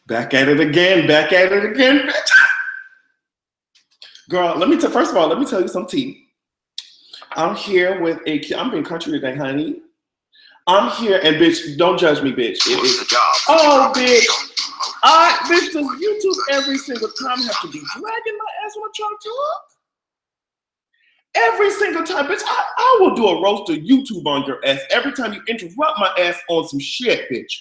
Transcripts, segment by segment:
Back at it again, bitch. Girl, first of all, let me tell you some tea. I'm here with I'm being country today, honey. I'm here, and bitch, don't judge me, bitch. What's the job? Oh, bitch. Bitch, does YouTube every single time have to be dragging my ass when I'm trying to talk? Every single time, bitch, I will do a roast of YouTube on your ass every time you interrupt my ass on some shit, bitch.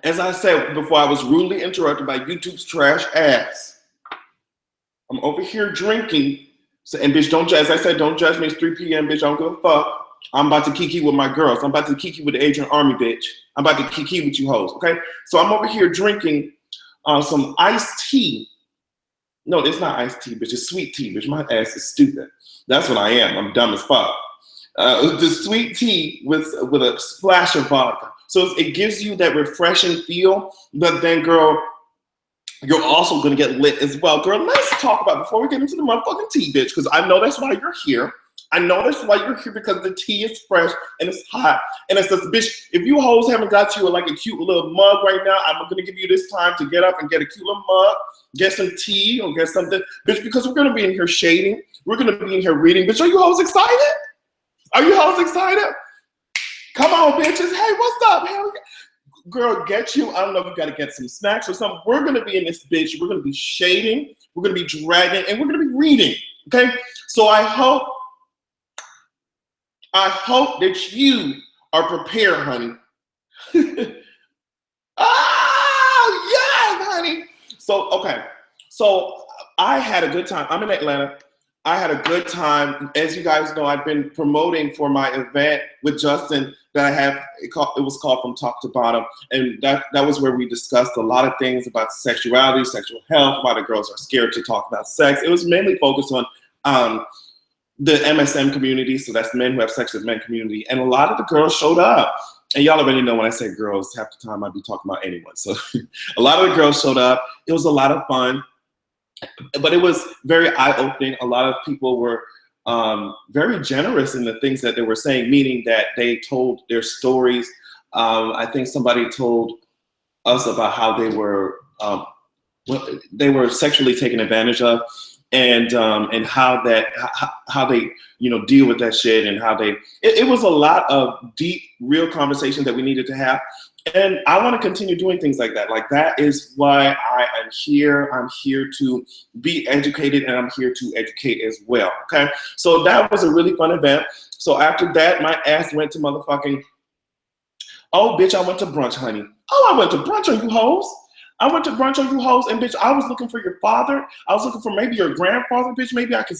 As I said before, I was rudely interrupted by YouTube's trash ass. I'm over here drinking. And bitch, don't judge. As I said, don't judge me. It's 3 p.m., bitch. I don't give a fuck. I'm about to kiki with my girls. I'm about to kiki with the Adrian Army, bitch. I'm about to kiki with you hoes, okay? So I'm over here drinking some iced tea. No, it's not iced tea, bitch. It's sweet tea, bitch. My ass is stupid. That's what I am. I'm dumb as fuck. The sweet tea with a splash of vodka. So it gives you that refreshing feel, but then, girl, you're also gonna get lit as well. Girl, let's talk about, before we get into the motherfucking tea, bitch, because I know that's why you're here. I know that's why you're here, because the tea is fresh and it's hot. And it's just, bitch, if you hoes haven't got you like a cute little mug right now, I'm gonna give you this time to get up and get a cute little mug, get some tea or get something, bitch, because we're gonna be in here shading. We're gonna be in here reading. Bitch, are you hoes excited? Are you hoes excited? Come on, bitches. Hey, what's up? Hey, girl, get you. I don't know if you got to get some snacks or something. We're going to be in this bitch. We're going to be shading. We're going to be dragging. And we're going to be reading. Okay? So I hope that you are prepared, honey. Oh, yes, honey. So, okay. So I had a good time. I'm in Atlanta. I had a good time. As you guys know, I've been promoting for my event with Justin that I have. It was called From Top to Bottom. And that was where we discussed a lot of things about sexuality, sexual health, why the girls are scared to talk about sex. It was mainly focused on the MSM community. So that's men who have sex with men community. And a lot of the girls showed up. And y'all already know when I say girls, half the time I'd be talking about anyone. So a lot of the girls showed up. It was a lot of fun. But it was very eye-opening. A lot of people were very generous in the things that they were saying, meaning that they told their stories. I think somebody told us about how they were sexually taken advantage of, and how they deal with that shit, and how it was a lot of deep, real conversations that we needed to have. And I want to continue doing things like that. Like, that is why I am here. I'm here to be educated, and I'm here to educate as well, okay? So that was a really fun event. So after that, my ass went to motherfucking, oh, bitch, I went to brunch, honey. Oh, I went to brunch on you hoes. I went to brunch on you hoes, and bitch, I was looking for your father. I was looking for maybe your grandfather, bitch. Maybe I could,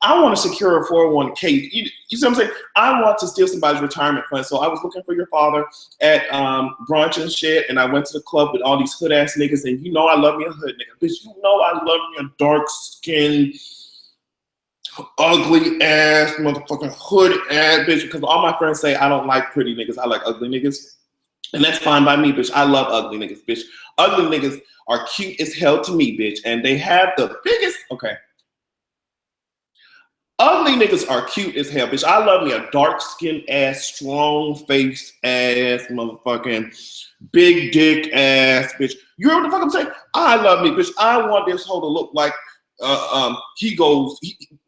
I want to secure a 401k. You see what I'm saying? I want to steal somebody's retirement fund. So I was looking for your father at brunch and shit, and I went to the club with all these hood ass niggas, and I love me a hood nigga. Bitch, I love me a dark skinned, ugly ass, motherfucking hood ass bitch, because all my friends say I don't like pretty niggas. I like ugly niggas. And that's fine by me, bitch. I love ugly niggas, bitch. Ugly niggas are cute as hell to me, bitch. And they have the biggest, okay. Ugly niggas are cute as hell, bitch. I love me a dark-skinned ass, strong-faced ass, motherfucking big dick ass, bitch. You hear what the fuck I'm saying? I love me, bitch. I want this hoe to look like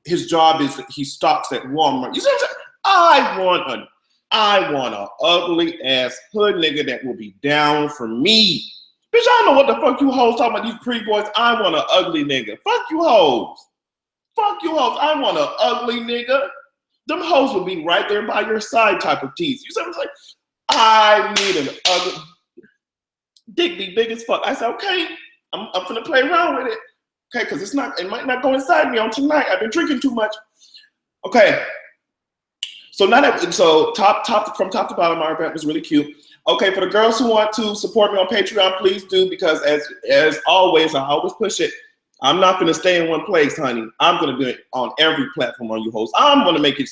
his job is he stocks at Walmart. You see what I'm saying? I want a ugly ass hood nigga that will be down for me. Bitch, I don't know what the fuck you hoes talking about, these pretty boys. I want an ugly nigga. Fuck you hoes. Fuck you hoes. I want an ugly nigga. Them hoes will be right there by your side type of tease. You see what I'm saying? I need an ugly. Dick be big as fuck. I said, okay, I'm finna play around with it. Okay, because it might not go inside me on tonight. I've been drinking too much. Okay. So from top to bottom, our event was really cute. Okay, for the girls who want to support me on Patreon, please do, because as always, I always push it. I'm not gonna stay in one place, honey. I'm gonna do it on every platform on you hoes. I'm gonna make it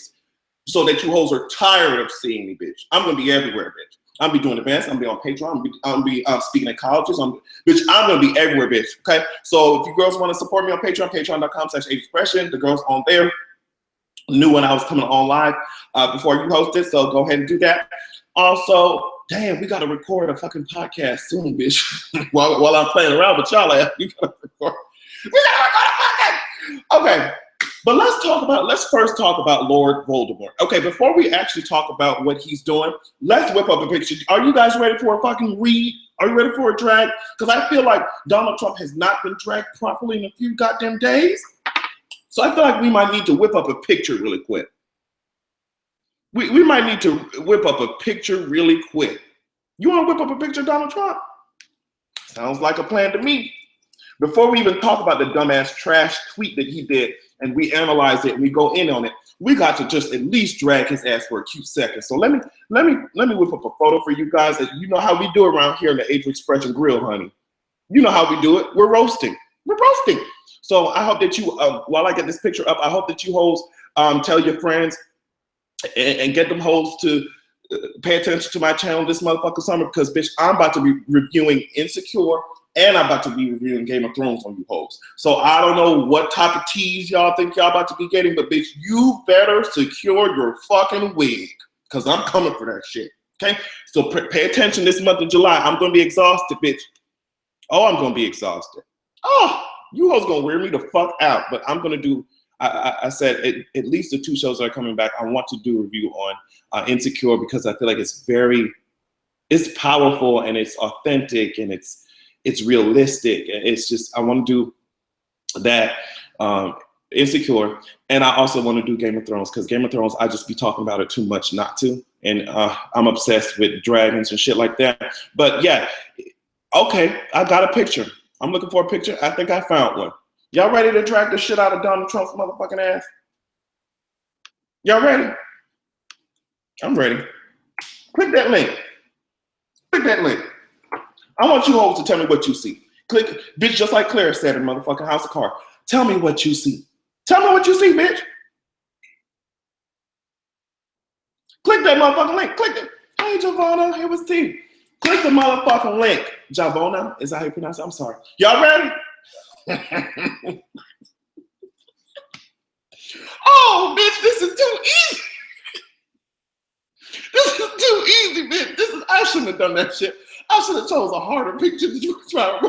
so that you hoes are tired of seeing me, bitch. I'm gonna be everywhere, bitch. I'm gonna be doing events. I'm gonna be on Patreon. I'm gonna be speaking at colleges. I'm gonna be everywhere, bitch. Okay. So if you girls want to support me on Patreon, patreon.com/ageexpression. The girls on there knew when I was coming on live before you hosted. So go ahead and do that. Also, damn, we gotta record a fucking podcast soon, bitch. while I'm playing around with y'all, we gotta record a podcast. Okay. But let's first talk about Lord Voldemort. Okay, before we actually talk about what he's doing, let's whip up a picture. Are you guys ready for a fucking read? Are you ready for a drag? Because I feel like Donald Trump has not been dragged properly in a few goddamn days. So I feel like we might need to whip up a picture really quick. We might need to whip up a picture really quick. You want to whip up a picture of Donald Trump? Sounds like a plan to me. Before we even talk about the dumbass trash tweet that he did, and we analyze it and we go in on it, we got to just at least drag his ass for a cute second. So let me whip up a photo for you guys. That you know how we do around here in the Age of Expression Grill, honey. You know how we do it. We're roasting. We're roasting. So I hope that you, while I get this picture up, I hope that you hoes tell your friends and get them hoes to pay attention to my channel this motherfucking summer, because bitch, I'm about to be reviewing Insecure. And I'm about to be reviewing Game of Thrones on you hoes. So I don't know what type of teas y'all think y'all about to be getting, but bitch, you better secure your fucking wig, because I'm coming for that shit, okay? So pay attention this month of July. I'm going to be exhausted, bitch. Oh, I'm going to be exhausted. Oh, you hoes going to wear me the fuck out, but I'm going to do, I said at least the 2 shows that are coming back, I want to do a review on Insecure, because I feel like it's powerful and it's authentic and it's realistic. It's just, I want to do that Insecure, and I also want to do Game of Thrones, because Game of Thrones, I just be talking about it too much not to, and I'm obsessed with dragons and shit like that. But yeah, okay, I got a picture. I'm looking for a picture. I think I found one. Y'all ready to drag the shit out of Donald Trump's motherfucking ass? Y'all ready? I'm ready. Click that link. Click that link. I want you hoes to tell me what you see. Click, bitch, just like Claire said in motherfucking House of Cards. Tell me what you see. Tell me what you see, bitch. Click that motherfucking link. Click it. Hey, Javona, it was T. Click the motherfucking link. Javona, is that how you pronounce it? I'm sorry. Y'all ready? Oh, bitch, this is too easy. This is too easy, bitch. I shouldn't have done that shit. I should have chose a harder picture that you were trying to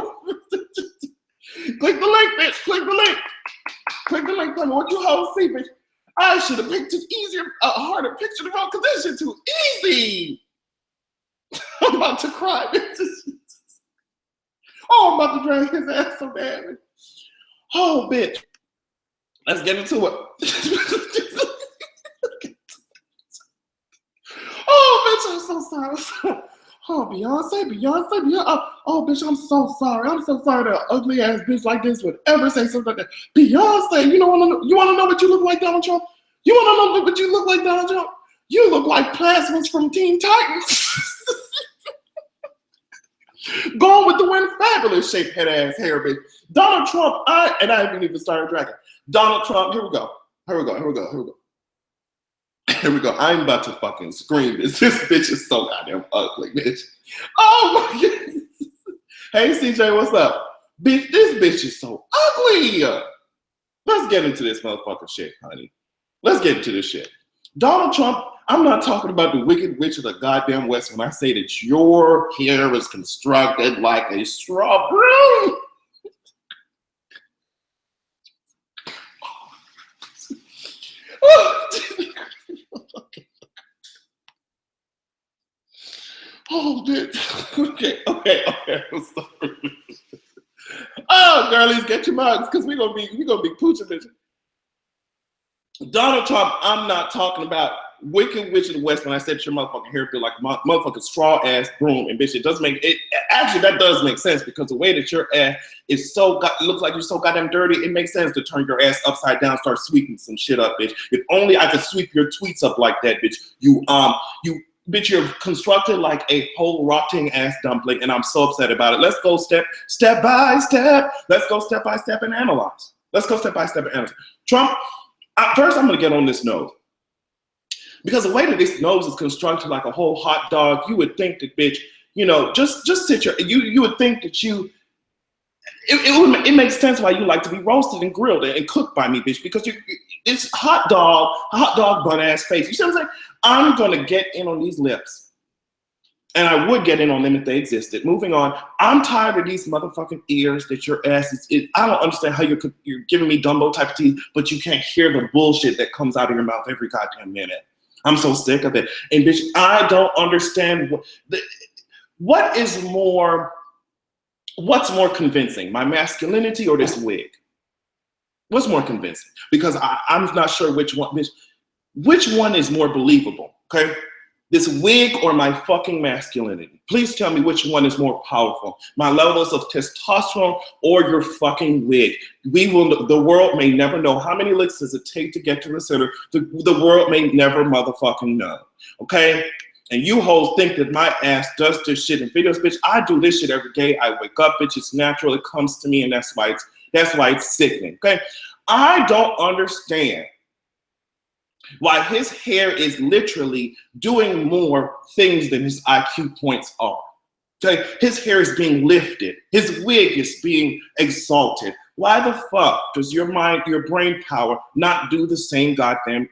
click the link, bitch. Click the link. Click the link. Tell me what you hoes see, bitch. I should have picked an easier, a harder picture to go, because this shit too easy. I'm about to cry, bitch. Oh, I'm about to drag his ass so bad. Oh, bitch. Let's get into it. Oh, bitch, I'm so sorry. Oh, Beyonce. Oh, bitch, I'm so sorry. I'm so sorry that an ugly ass bitch like this would ever say something like that. Beyonce, you want to know what you look like, Donald Trump? You want to know what you look like, Donald Trump? You look like Plasmas from Teen Titans. Going with the wind, fabulous shaped head ass hair, bitch. Donald Trump, I haven't even started dragging. Donald Trump, here we go. Here we go. I'm about to fucking scream this. This bitch is so goddamn ugly, bitch. Oh my goodness. Hey, CJ, what's up? Bitch, this bitch is so ugly. Let's get into this motherfucking shit, honey. Let's get into this shit. Donald Trump, I'm not talking about the Wicked Witch of the goddamn West when I say that your hair is constructed like a straw broom. Oh, bitch. Okay. I'm sorry. Oh, girlies, get your mugs, because we're gonna be pooching, bitch. Donald Trump, I'm not talking about Wicked Witch of the West when I said your motherfucking hair feel like a motherfucking straw ass broom. And bitch, it does make it. Actually, that does make sense, because the way that your ass is looks like you're so goddamn dirty. It makes sense to turn your ass upside down, start sweeping some shit up, bitch. If only I could sweep your tweets up like that, bitch. Bitch, you're constructed like a whole rotting ass dumpling, and I'm so upset about it. Let's go step by step. Let's go step by step and analyze. Trump, first I'm gonna get on this nose. Because the way that this nose is constructed like a whole hot dog, you would think that, bitch, just sit you would think that it makes sense why you like to be roasted and grilled and cooked by me, bitch, because it's hot dog bun ass face. You see what I'm saying? I'm gonna get in on these lips And I would get in on them if they existed. Moving on, I'm tired of these motherfucking ears that your ass is. I don't understand how you're giving me Dumbo type of teeth, but you can't hear the bullshit that comes out of your mouth every goddamn minute. I'm so sick of it. And bitch, I don't understand what's more convincing, my masculinity or this wig? What's more convincing? Because I'm not sure which one, bitch. Which one is more believable? Okay. This wig or my fucking masculinity? Please tell me which one is more powerful. My levels of testosterone or your fucking wig? The world may never know. How many licks does it take to get to the center? The world may never motherfucking know. Okay? And you hoes think that my ass does this shit in videos, bitch. I do this shit every day. I wake up, bitch. It's natural. It comes to me, and that's why it's sickening. Okay? I don't understand why his hair is literally doing more things than his IQ points are. Okay? His hair is being lifted. His wig is being exalted. Why the fuck does your brain power not do the same goddamn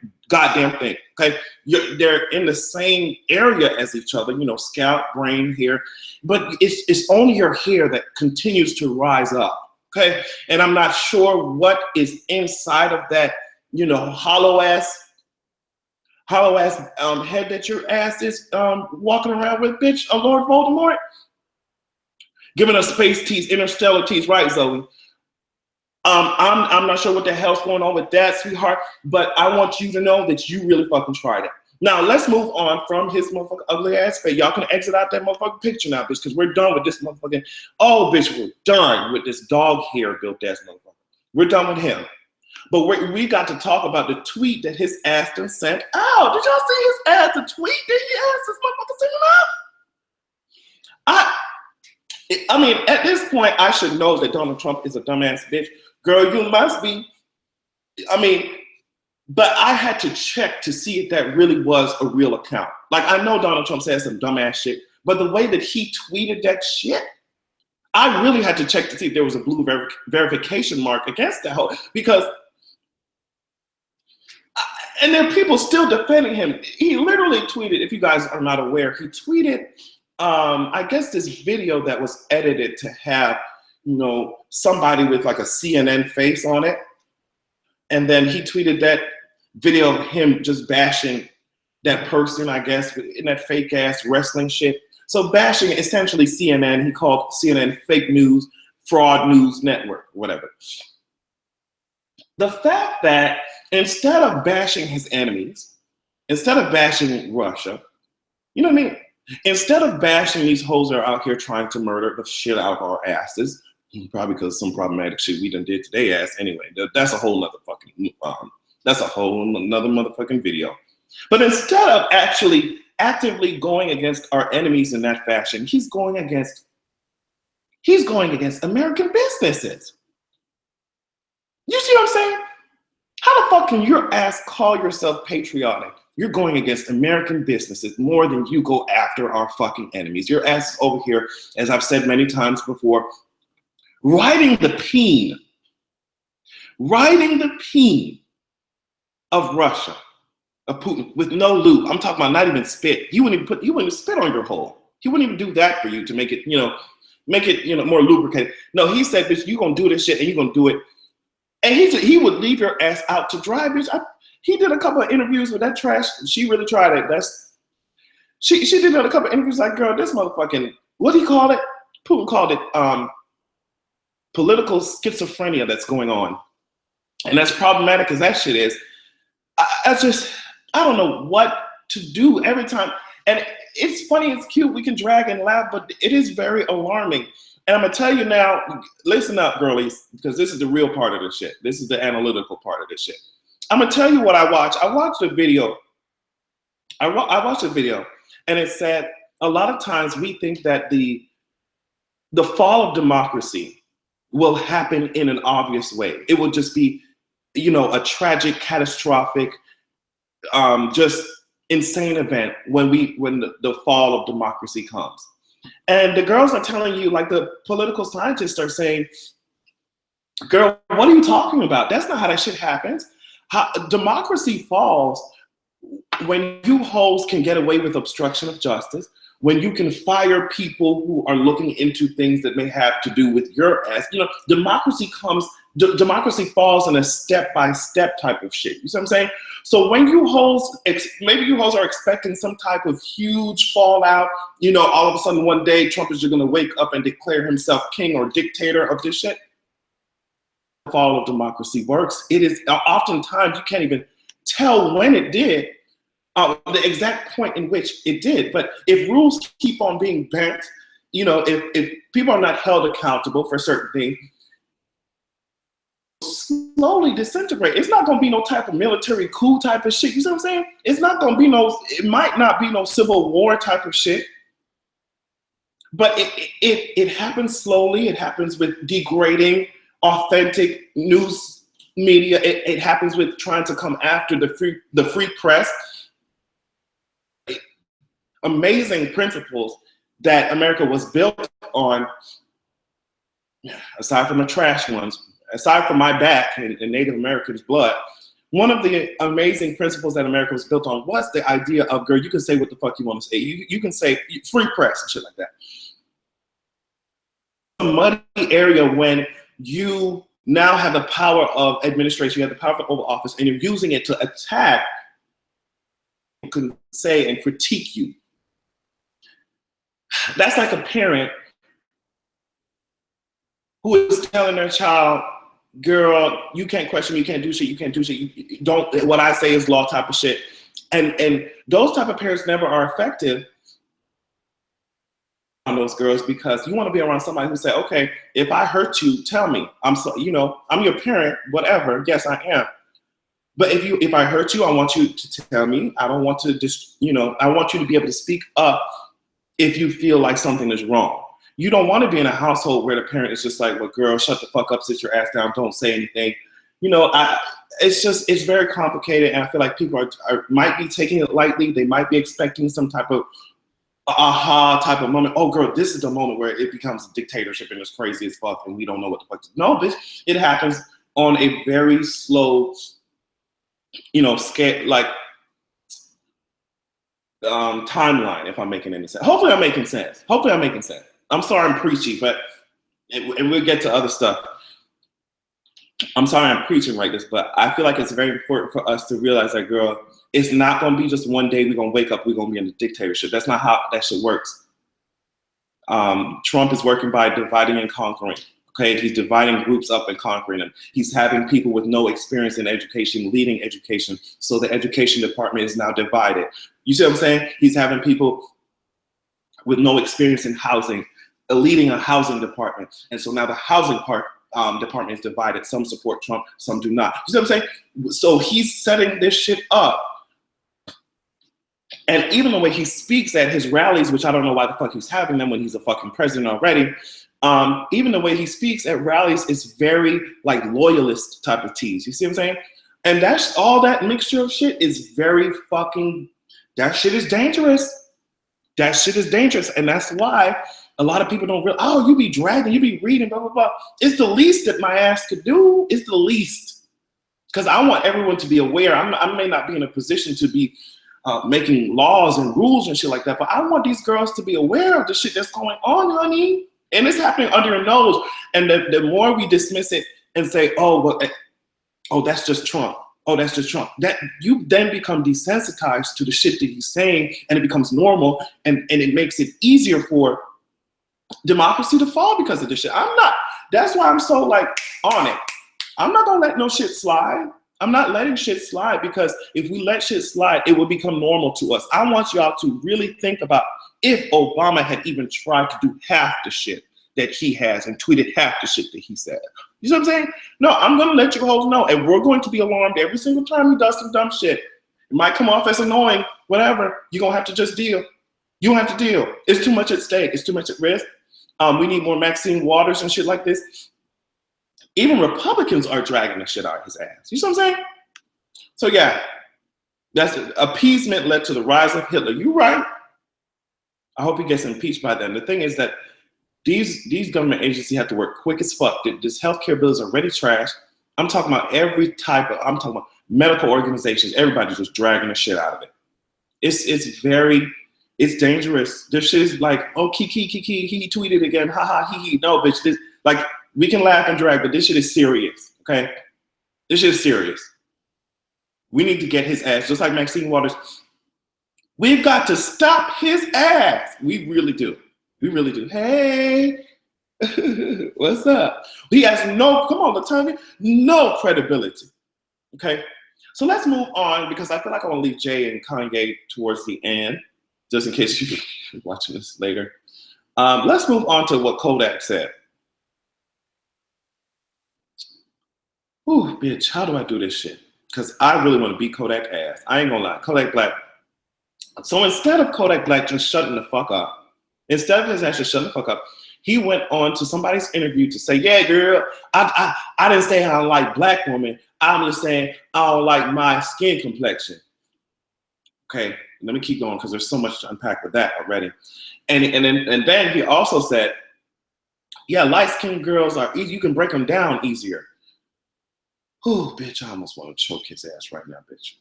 thing? Okay? They're in the same area as each other, scalp, brain, hair, but it's only your hair that continues to rise up. Okay? And I'm not sure what is inside of that, hollow ass head that your ass is walking around with, bitch, Lord Voldemort. Giving us space teas, interstellar teas, right, Zoe? I'm not sure what the hell's going on with that, sweetheart, but I want you to know that you really fucking tried it. Now, let's move on from his motherfucking ugly ass face. Y'all can exit out that motherfucking picture now, bitch, because we're done with this motherfucking, bitch, we're done with this dog hair built ass motherfucker. We're done with him. But we got to talk about the tweet that his ass done sent out. Did y'all see his ass, the tweet that he asked this motherfucker sent out? I mean, at this point, I should know that Donald Trump is a dumbass bitch. Girl, you must be. I mean, but I had to check to see if that really was a real account. Like, I know Donald Trump said some dumbass shit, but the way that he tweeted that shit, I really had to check to see if there was a blue verification mark against that whole, because and there are people still defending him. He literally tweeted, if you guys are not aware, he tweeted, I guess this video that was edited to have, somebody with like a CNN face on it. And then he tweeted that video of him just bashing that person, I guess, in that fake ass wrestling shit. So bashing essentially CNN, he called CNN fake news, fraud news network, whatever. The fact that instead of bashing his enemies, instead of bashing Russia, you know what I mean? Instead of bashing these hoes that are out here trying to murder the shit out of our asses, probably because some problematic shit we done did to their ass anyway. That's a whole nother fucking, that's a whole nother motherfucking video. But instead of actually actively going against our enemies in that fashion, he's going against American businesses. You see what I'm saying? How the fuck can your ass call yourself patriotic? You're going against American businesses more than you go after our fucking enemies. Your ass is over here, as I've said many times before, riding the peen of Russia, of Putin, with no lube. I'm talking about not even spit. He wouldn't even spit on your hole. He wouldn't even do that for you to make it, more lubricated. No, he said, bitch, you gonna do this shit and you gonna do it. And he would leave your ass out to dry, bitch. He did a couple of interviews with that trash. She really tried it. She did a couple of interviews like, girl, this motherfucking, what do you call it? Putin called it political schizophrenia that's going on. And that's problematic as that shit is. I don't know what to do every time. And it's funny, it's cute, we can drag and laugh, but it is very alarming. And I'm gonna tell you now, listen up, girlies, because this is the real part of the shit. This is the analytical part of the shit. I'm gonna tell you what I watched. I watched a video. I watched a video, and it said a lot of times we think that the fall of democracy will happen in an obvious way. It will just be, a tragic, catastrophic, just insane event when the fall of democracy comes. And the girls are telling you, like the political scientists are saying, girl, what are you talking about? That's not how that shit happens. Democracy falls when you hoes can get away with obstruction of justice, when you can fire people who are looking into things that may have to do with your ass. You know, democracy falls in a step-by-step type of shit. You see what I'm saying? So when you hoes, maybe you hoes are expecting some type of huge fallout, you know, all of a sudden one day Trump is just gonna wake up and declare himself king or dictator of this shit. Fall of democracy works. It is oftentimes you can't even tell when it did, the exact point in which it did. But if rules keep on being bent, you know, if people are not held accountable for certain things, slowly disintegrate. It's not gonna be no type of military coup type of shit. You see what I'm saying? It's not gonna be it might not be no civil war type of shit. But it happens slowly. It happens with degrading authentic news media. It happens with trying to come after the free press. Amazing principles that America was built on, aside from the trash ones, aside from my back and Native Americans' blood. One of the amazing principles that America was built on was the idea of, girl, you can say what the fuck you want to say. You can say free press and shit like that. A muddy area when you now have the power of administration, you have the power of the Oval Office, and you're using it to attack, you can say and critique you. That's like a parent who is telling their child, girl, you can't question me, you can't do shit, you can't do shit, you don't, what I say is law type of shit. And those type of parents never are effective on those girls, because you want to be around somebody who say, okay, if I hurt you, tell me. I'm so, you know, I'm your parent, whatever. Yes, I am. But if I hurt you, I want you to tell me. I don't want to just, you know, I want you to be able to speak up if you feel like something is wrong. You don't want to be in a household where the parent is just like, well, girl, shut the fuck up, sit your ass down, don't say anything. You know, it's very complicated, and I feel like people might be taking it lightly. They might be expecting some type of aha type of moment. Oh, girl, this is the moment where it becomes a dictatorship and it's crazy as fuck and we don't know what the fuck to do. No, bitch, it happens on a very slow, you know, scale, like timeline, if I'm making any sense. Hopefully I'm making sense. I'm sorry I'm preachy, but and we'll get to other stuff. I'm sorry I'm preaching like this, but I feel like it's very important for us to realize that, girl, it's not going to be just one day we're going to wake up, we're going to be in a dictatorship. That's not how that shit works. Trump is working by dividing and conquering. Okay, he's dividing groups up and conquering them. He's having people with no experience in education leading education, so the education department is now divided. You see what I'm saying? He's having people with no experience in housing leading a housing department, and so now the housing department is divided. Some support Trump, some do not. You see what I'm saying? So he's setting this shit up. And even the way he speaks at his rallies, which I don't know why the fuck he's having them when he's a fucking president already, even the way he speaks at rallies is very like loyalist type of tease. You see what I'm saying? And that's all, that mixture of shit is very fucking, that shit is dangerous. That shit is dangerous. And that's why a lot of people don't realize, oh, you be dragging, you be reading, blah, blah, blah. It's the least that my ass could do. It's the least. Because I want everyone to be aware. I may not be in a position to be making laws and rules and shit like that, but I want these girls to be aware of the shit that's going on, honey. And it's happening under your nose. And the more we dismiss it and say, oh, well, oh, that's just Trump. Oh, that's just Trump. That you then become desensitized to the shit that he's saying, and it becomes normal, and it makes it easier for democracy to fall because of this shit. That's why I'm so like on it. I'm not gonna let no shit slide. I'm not letting shit slide, because if we let shit slide, it will become normal to us. I want y'all to really think about if Obama had even tried to do half the shit that he has and tweeted half the shit that he said. You know what I'm saying? No, I'm gonna let you hoes know, and we're going to be alarmed every single time he does some dumb shit. It might come off as annoying, whatever. You're gonna have to just deal. You have to deal. It's too much at stake. It's too much at risk. We need more Maxine Waters and shit like this. Even Republicans are dragging the shit out of his ass. You see what I'm saying? So yeah, that's appeasement led to the rise of Hitler. You're right. I hope he gets impeached by then. The thing is that these government agencies have to work quick as fuck. This healthcare bill is already trashed. I'm talking about I'm talking about medical organizations. Everybody's just dragging the shit out of it. It's very, It's dangerous. This shit is like, oh, kiki, kiki, he tweeted again, ha ha, he. No, bitch, this, like, we can laugh and drag, but this shit is serious, okay? This shit is serious. We need to get his ass, just like Maxine Waters. We've got to stop his ass. We really do. We really do. Hey, what's up? He has no, come on, Latanya, no credibility, okay? So let's move on, because I feel like I want to leave Jay and Kanye towards the end, just in case you're watching this later. Let's move on to what Kodak said. Ooh, bitch, how do I do this shit? Because I really want to beat Kodak ass. I ain't gonna lie, Kodak Black. So instead of Kodak Black just shutting the fuck up, instead of his ass just shutting the fuck up, he went on to somebody's interview to say, yeah, girl, I didn't say I don't like black women. I'm just saying I don't like my skin complexion. Okay, let me keep going because there's so much to unpack with that already. And then he also said, yeah, light-skinned girls are easy. You can break them down easier. Ooh, bitch, I almost want to choke his ass right now, bitch.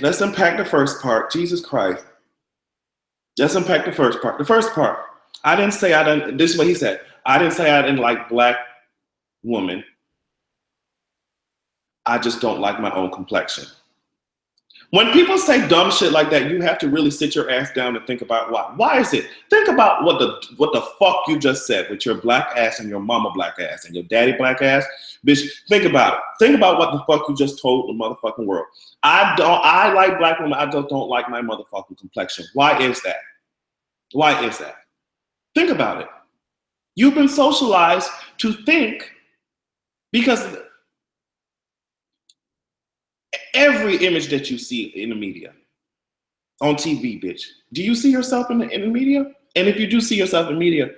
Let's unpack the first part. Jesus Christ. Let's unpack the first part. The first part. I didn't say I didn't, this is what he said. I didn't say I didn't like black women. I just don't like my own complexion. When people say dumb shit like that, you have to really sit your ass down and think about why. Why is it? Think about what the fuck you just said with your black ass and your mama black ass and your daddy black ass. Bitch, think about it. Think about what the fuck you just told the motherfucking world. I like black women. I just don't like my motherfucking complexion. Why is that? Why is that? Think about it. You've been socialized to think, because every image that you see in the media, on TV, bitch, do you see yourself in the media? And if you do see yourself in media,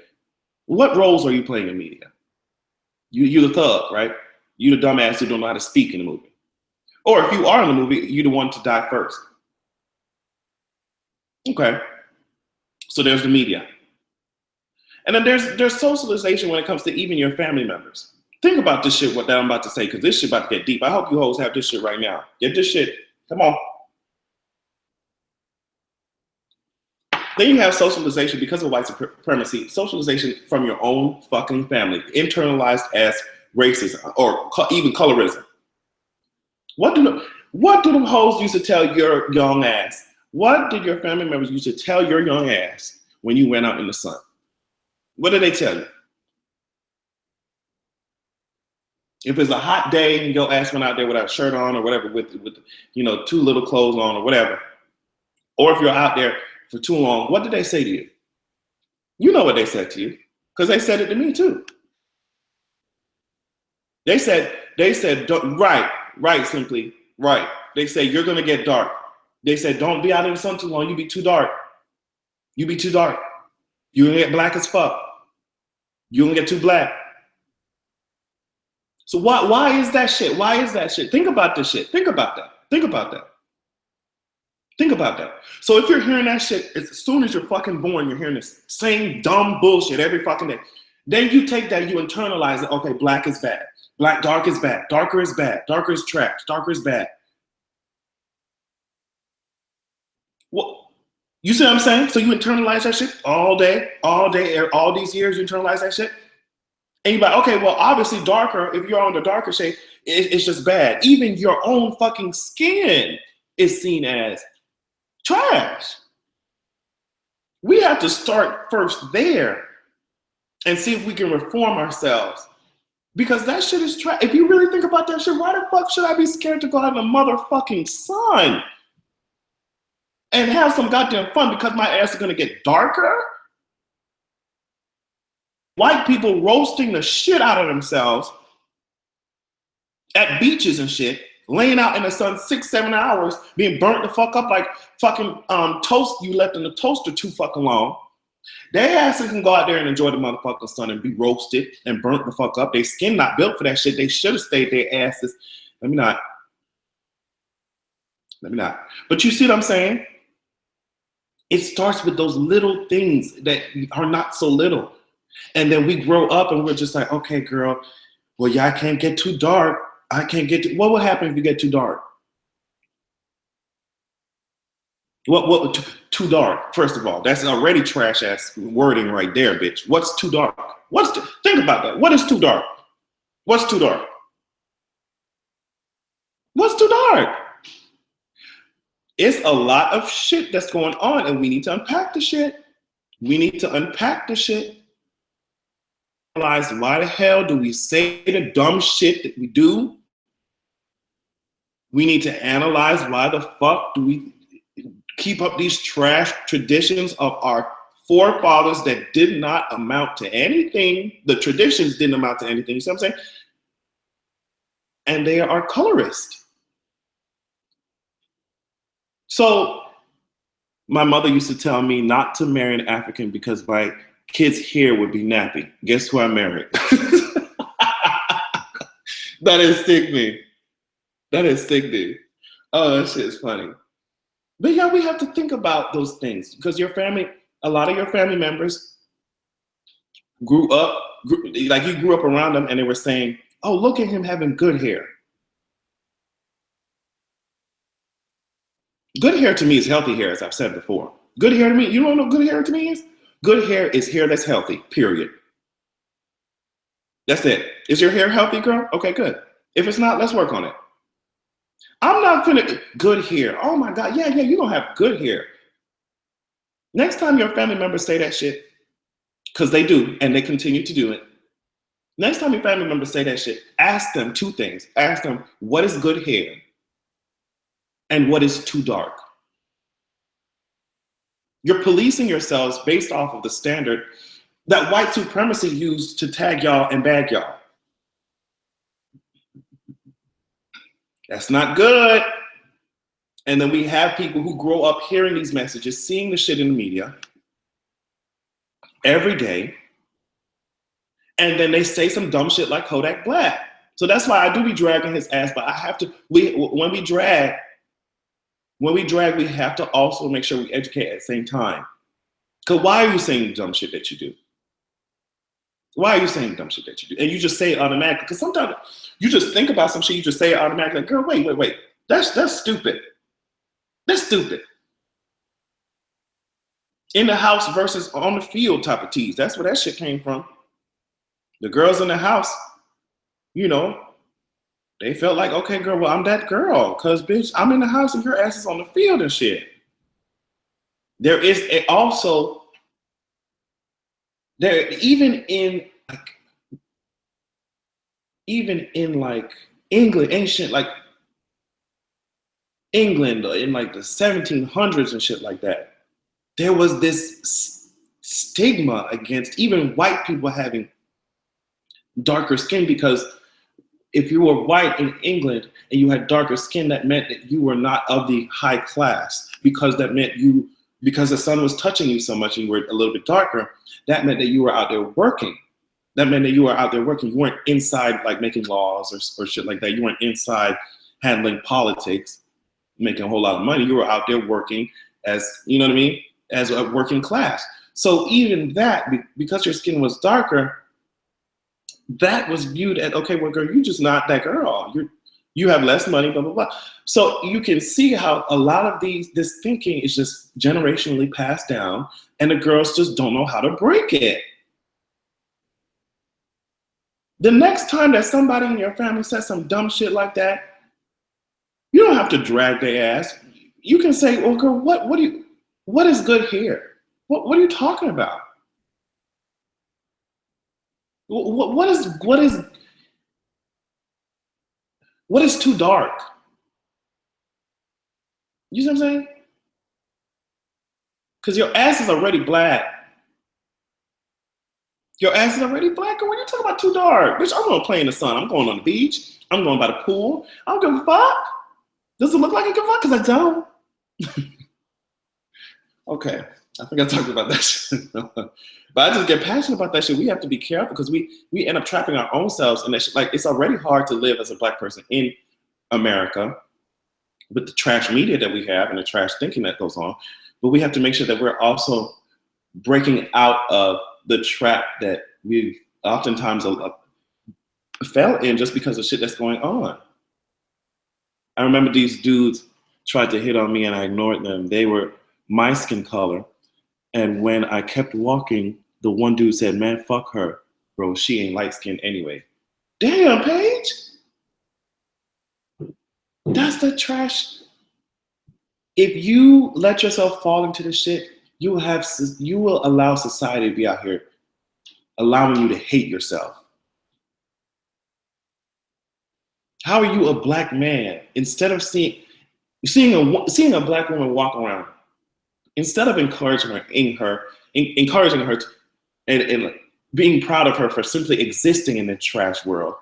what roles are you playing in media? You the thug, right? You the dumbass who don't know how to speak in the movie. Or if you are in the movie, you the one to die first. Okay. So there's the media. And then there's socialization when it comes to even your family members. Think about this shit, what I'm about to say, because this shit about to get deep. I hope you hoes have this shit right now. Get this shit. Come on. Then you have socialization because of white supremacy, socialization from your own fucking family, internalized as racism or even colorism. What do them hoes used to tell your young ass? What did your family members used to tell your young ass when you went out in the sun? What did they tell you? If it's a hot day and your ass went out there without a shirt on or whatever, with too little clothes on or whatever, or if you're out there for too long, what did they say to you? You know what they said to you, because they said it to me too. They said, right, simply, right. They say, you're gonna get dark. They said, don't be out in the sun too long, you be too dark. You be too dark. You're gonna get black as fuck. You're gonna get too black. So why is that shit? Why is that shit? Think about this shit. Think about that. Think about that. Think about that. So if you're hearing that shit, as soon as you're fucking born, you're hearing this same dumb bullshit every fucking day. Then you take that, you internalize it. Okay, black is bad. Dark is bad. Darker is bad. Darker is trash. Darker is bad. Well, you see what I'm saying? So you internalize that shit all day, all these years, you internalize that shit. And you're like, okay, well, obviously darker, if you're on the darker shade, it's just bad. Even your own fucking skin is seen as trash. We have to start first there and see if we can reform ourselves. Because that shit is trash. If you really think about that shit, why the fuck should I be scared to go out in the motherfucking sun and have some goddamn fun because my ass is gonna get darker? White people roasting the shit out of themselves at beaches and shit, laying out in the sun 6-7 hours, being burnt the fuck up like fucking toast you left in the toaster too fucking long. Their asses can go out there and enjoy the motherfucking sun and be roasted and burnt the fuck up. Their skin not built for that shit. They should have stayed their asses. Let me not. But you see what I'm saying? It starts with those little things that are not so little. And then we grow up and we're just like, okay, girl, well, yeah, I can't get too dark. What will happen if you get too dark? Too dark? First of all, that's already trash ass wording right there, bitch. What's too dark? Think about that. What is too dark? What's too dark? What's too dark? It's a lot of shit that's going on, and we need to unpack the shit. We need to unpack the shit. Realize why the hell do we say the dumb shit that we do? We need to analyze why the fuck do we keep up these trash traditions of our forefathers that did not amount to anything. The traditions didn't amount to anything, you see what I'm saying? And they are colorist. So my mother used to tell me not to marry an African because my kids' hair would be nappy. Guess who I married? That is sickening. That is sickening. Oh, that shit is funny. But yeah, we have to think about those things because your family, a lot of your family members grew up, like you grew up around them and they were saying, oh, look at him having good hair. Good hair to me is healthy hair, as I've said before. Good hair to me, you don't know what good hair to me is? Good hair is hair that's healthy, period. That's it. Is your hair healthy, girl? Okay, good. If it's not, let's work on it. I'm not finna, good hair. Oh my God, yeah, you don't have good hair. Next time your family members say that shit, because they do, and they continue to do it. Next time your family members say that shit, ask them two things. Ask them, what is good hair? And what is too dark? You're policing yourselves based off of the standard that white supremacy used to tag y'all and bag y'all. That's not good. And then we have people who grow up hearing these messages, seeing the shit in the media every day. And then they say some dumb shit like Kodak Black. So that's why I do be dragging his ass, but I have to, when we drag, we have to also make sure we educate at the same time. Because why are you saying dumb shit that you do? Why are you saying dumb shit that you do? And you just say it automatically. Because sometimes you just think about some shit, you just say it automatically. Like, girl, wait. That's stupid. That's stupid. In the house versus on the field type of tease. That's where that shit came from. The girls in the house, you know, they felt like, okay, girl, well, I'm that girl. Because, bitch, I'm in the house and your ass is on the field and shit. There is even in England, ancient, like England in like the 1700s and shit like that, there was this stigma against even white people having darker skin, because if you were white in England and you had darker skin, that meant that you were not of the high class, because that meant because the sun was touching you so much and you were a little bit darker, that meant that you were out there working. You weren't inside like making laws or shit like that. You weren't inside handling politics, making a whole lot of money. You were out there working as, you know what I mean, as a working class. So even that, because your skin was darker, that was viewed as, okay, well, girl, you're just not that girl. You have less money, blah, blah, blah. So you can see how a lot of this thinking is just generationally passed down, and the girls just don't know how to break it. The next time that somebody in your family says some dumb shit like that, you don't have to drag their ass. You can say, well, girl, what is good hair? What are you talking about? What is too dark? You see what I'm saying? Because your ass is already black. Your ass is already black. And when you talk about too dark, bitch, I'm going to play in the sun. I'm going on the beach. I'm going by the pool. I don't give a fuck. Does it look like I give a fuck? Because I don't. Okay. I think I talked about that shit. But I just get passionate about that shit. We have to be careful because we end up trapping our own selves in that shit. Like, it's already hard to live as a black person in America with the trash media that we have and the trash thinking that goes on. But we have to make sure that we're also breaking out of the trap that we've oftentimes fell in just because of shit that's going on. I remember these dudes tried to hit on me and I ignored them. They were my skin color. And when I kept walking, the one dude said, man, fuck her. Bro, she ain't light skinned anyway. Damn, Paige. That's the trash. If you let yourself fall into this shit, you will allow society to be out here allowing you to hate yourself. How are you a black man? Instead of seeing a black woman walk around, instead of encouraging her and being proud of her for simply existing in the trash world,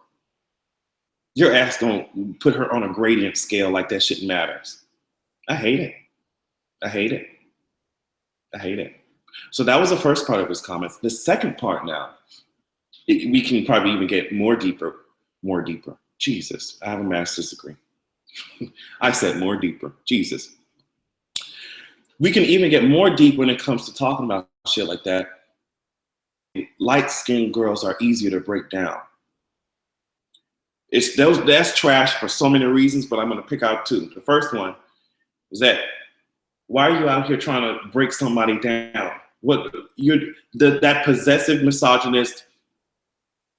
your ass gonna put her on a gradient scale like that shit matters. I hate it. I hate it. I hate it. So that was the first part of his comments. The second part now, we can probably even get more deeper. Jesus, I have a master's degree. I said more deeper. Jesus. We can even get more deep when it comes to talking about shit like that. Light-skinned girls are easier to break down. That's trash for so many reasons, but I'm going to pick out two. The first one is that why are you out here trying to break somebody down? That possessive misogynist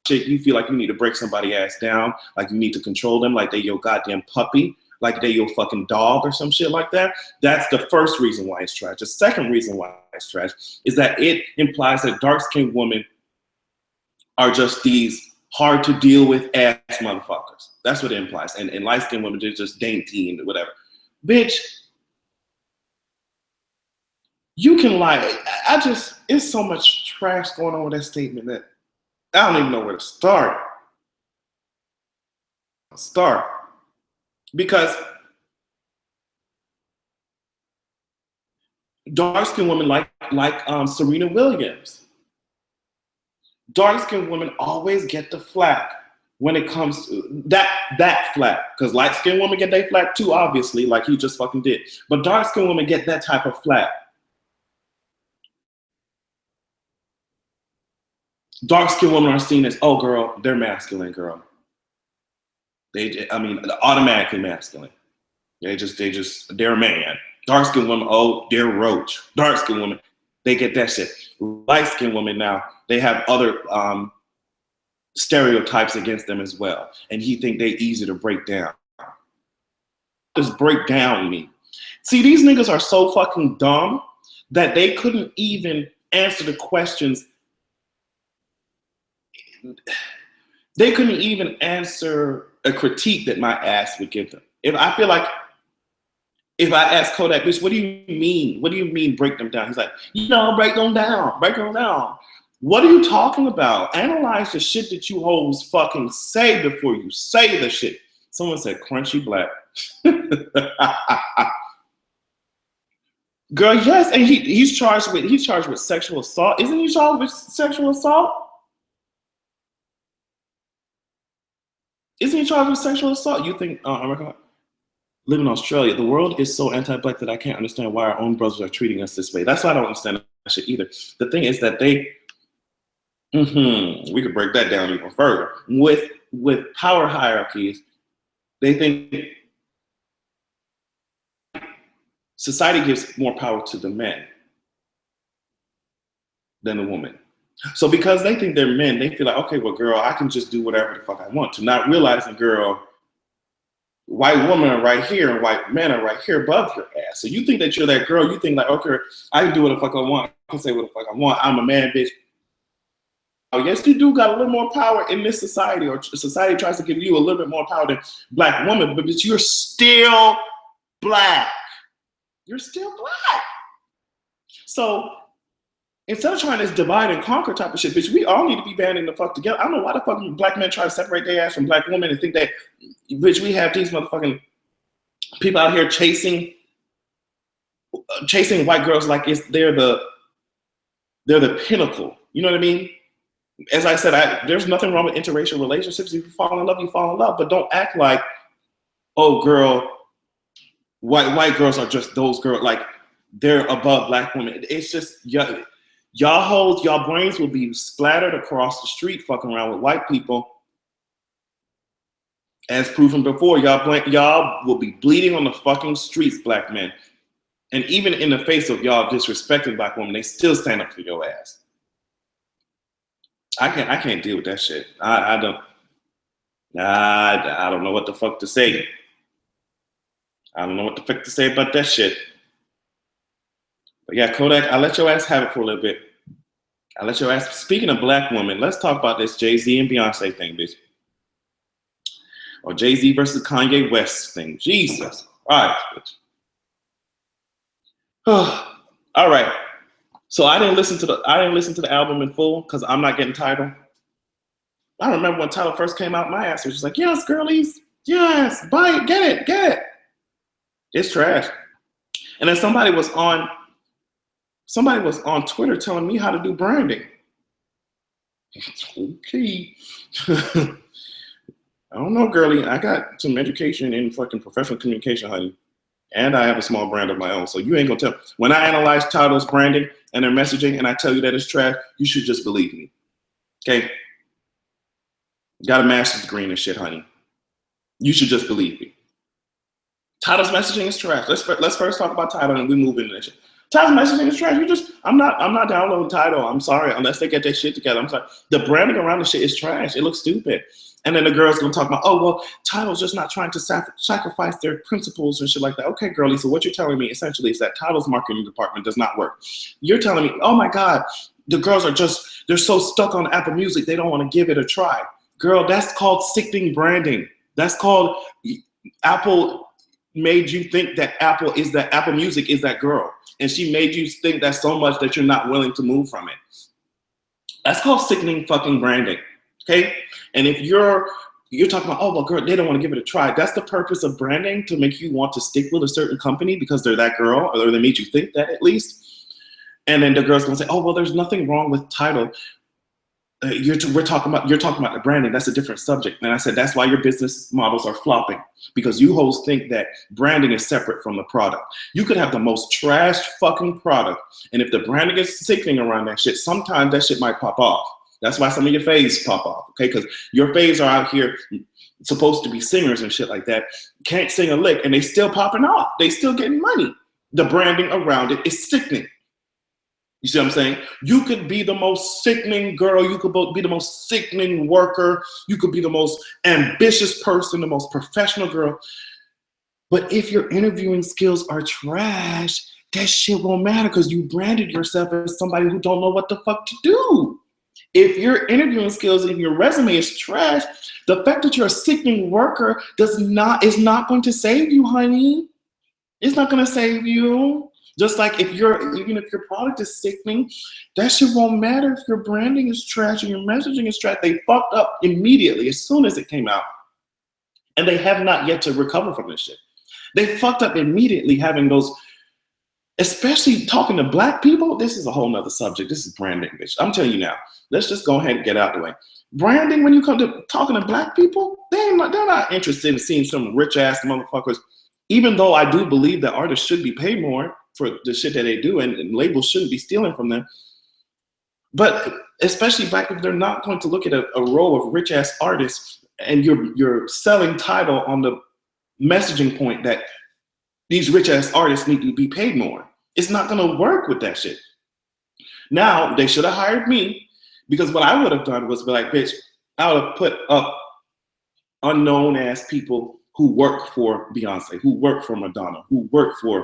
shit, you feel like you need to break somebody ass down, like you need to control them, like they your goddamn puppy, like they your fucking dog or some shit like that. That's the first reason why it's trash. The second reason why it's trash is that it implies that dark-skinned women are just these hard to deal with ass motherfuckers. That's what it implies. And light-skinned women, they're just dainty and whatever. Bitch, you can lie. It's so much trash going on with that statement that I don't even know where to start. Because dark-skinned women like Serena Williams. Dark-skinned women always get the flack when it comes to that flack. Because light-skinned women get their flack too, obviously, like you just fucking did. But dark-skinned women get that type of flack. Dark-skinned women are seen as, oh, girl, they're masculine, girl. Automatically masculine. They're a man. Dark-skinned women, oh, they're roach. Dark-skinned women, they get that shit. Light-skinned women now, they have other stereotypes against them as well. And he think they easy to break down. What does break down mean? See, these niggas are so fucking dumb that they couldn't even answer the questions. They couldn't even answer a critique that my ass would give them. If I ask Kodak, bitch, what do you mean? What do you mean break them down? He's like, break them down. What are you talking about? Analyze the shit that you hoes fucking say before you say the shit. Someone said crunchy black. Girl, yes, and he's charged with sexual assault. Isn't he charged with sexual assault? Isn't he charged with sexual assault? You think, America, live in Australia, the world is so anti-black that I can't understand why our own brothers are treating us this way. That's why I don't understand that shit either. The thing is that we could break that down even further. With power hierarchies, they think society gives more power to the men than the woman. So because they think they're men, they feel like, okay, well, girl, I can just do whatever the fuck I want to. Not realizing, girl, white women are right here and white men are right here above your ass. So you think that you're that girl. You think like, okay, I can do what the fuck I want. I can say what the fuck I want. I'm a man, bitch. Oh, yes, you do got a little more power in this society, or society tries to give you a little bit more power than black women, but you're still black. You're still black. So instead of trying this divide and conquer type of shit, bitch, we all need to be banding the fuck together. I don't know why the fuck black men try to separate their ass from black women and think that, bitch, we have these motherfucking people out here chasing white girls like they're the pinnacle. You know what I mean? As I said, there's nothing wrong with interracial relationships. If you fall in love, you fall in love. But don't act like, oh, girl, white girls are just those girls. Like, they're above black women. It's just, y'all brains will be splattered across the street fucking around with white people. As proven before, y'all will be bleeding on the fucking streets, black men. And even in the face of y'all disrespecting black women, they still stand up for your ass. I can't deal with that shit. I don't know what the fuck to say. I don't know what the fuck to say about that shit. But yeah, Kodak, I'll let your ass have it for a little bit. I'll let your ass. Speaking of black women, let's talk about this Jay-Z and Beyonce thing, bitch. Or Jay-Z versus Kanye West thing. Jesus Christ, bitch. All right. So I didn't listen to the album in full because I'm not getting Tidal. I remember when Tidal first came out, my ass was just like, yes, girlies, yes, buy it, get it. It's trash. And then somebody was on Twitter telling me how to do branding. Okay. I don't know, girlie. I got some education in fucking professional communication, honey. And I have a small brand of my own. So you ain't gonna tell. When I analyze Tidal's branding and their messaging and I tell you that it's trash, you should just believe me. Okay? Got a master's degree in this shit, honey. You should just believe me. Tidal's messaging is trash. Let's first talk about Tidal and we move into this shit. Tidal's messaging is trash. I'm not downloading Tidal. I'm sorry, unless they get their shit together. I'm sorry. The branding around the shit is trash. It looks stupid. And then the girls gonna talk about, oh well, Tidal's just not trying to sacrifice their principles and shit like that. Okay, girlie. So what you're telling me essentially is that Tidal's marketing department does not work. You're telling me, oh my God, the girls they're so stuck on Apple Music they don't want to give it a try. Girl, that's called sickening branding. That's called Apple made you think that Apple Music is that girl. And she made you think that so much that you're not willing to move from it. That's called sickening fucking branding. Okay? And if you're talking about, oh, well, girl, they don't want to give it a try. That's the purpose of branding, to make you want to stick with a certain company because they're that girl, or they made you think that at least. And then the girl's gonna say, oh, well, there's nothing wrong with Tidal. You're talking about the branding. That's a different subject. And I said, that's why your business models are flopping, because you hoes think that branding is separate from the product. You could have the most trash fucking product, and if the branding is sickening around that shit, sometimes that shit might pop off. That's why some of your faves pop off, okay? Because your faves are out here supposed to be singers and shit like that, can't sing a lick, and they still popping off. They still getting money. The branding around it is sickening. You see what I'm saying? You could be the most sickening girl. You could be the most sickening worker. You could be the most ambitious person, the most professional girl. But if your interviewing skills are trash, that shit won't matter because you branded yourself as somebody who don't know what the fuck to do. If your interviewing skills and your resume is trash, the fact that you're a sickening worker is not going to save you, honey. It's not going to save you. Just like even if your product is sickening, that shit won't matter if your branding is trash and your messaging is trash. They fucked up immediately as soon as it came out. And they have not yet to recover from this shit. They fucked up immediately having those, especially talking to black people. This is a whole nother subject. This is branding, bitch. I'm telling you now. Let's just go ahead and get out of the way. Branding, when you come to talking to black people, they're not interested in seeing some rich ass motherfuckers. Even though I do believe that artists should be paid more for the shit that they do, and labels shouldn't be stealing from them. But especially black people, they're not going to look at a row of rich ass artists and you're selling Tidal on the messaging point that these rich ass artists need to be paid more. It's not going to work with that shit. Now, they should have hired me, because what I would have done was be like, bitch, I would have put up unknown ass people who work for Beyonce, who work for Madonna, who work for,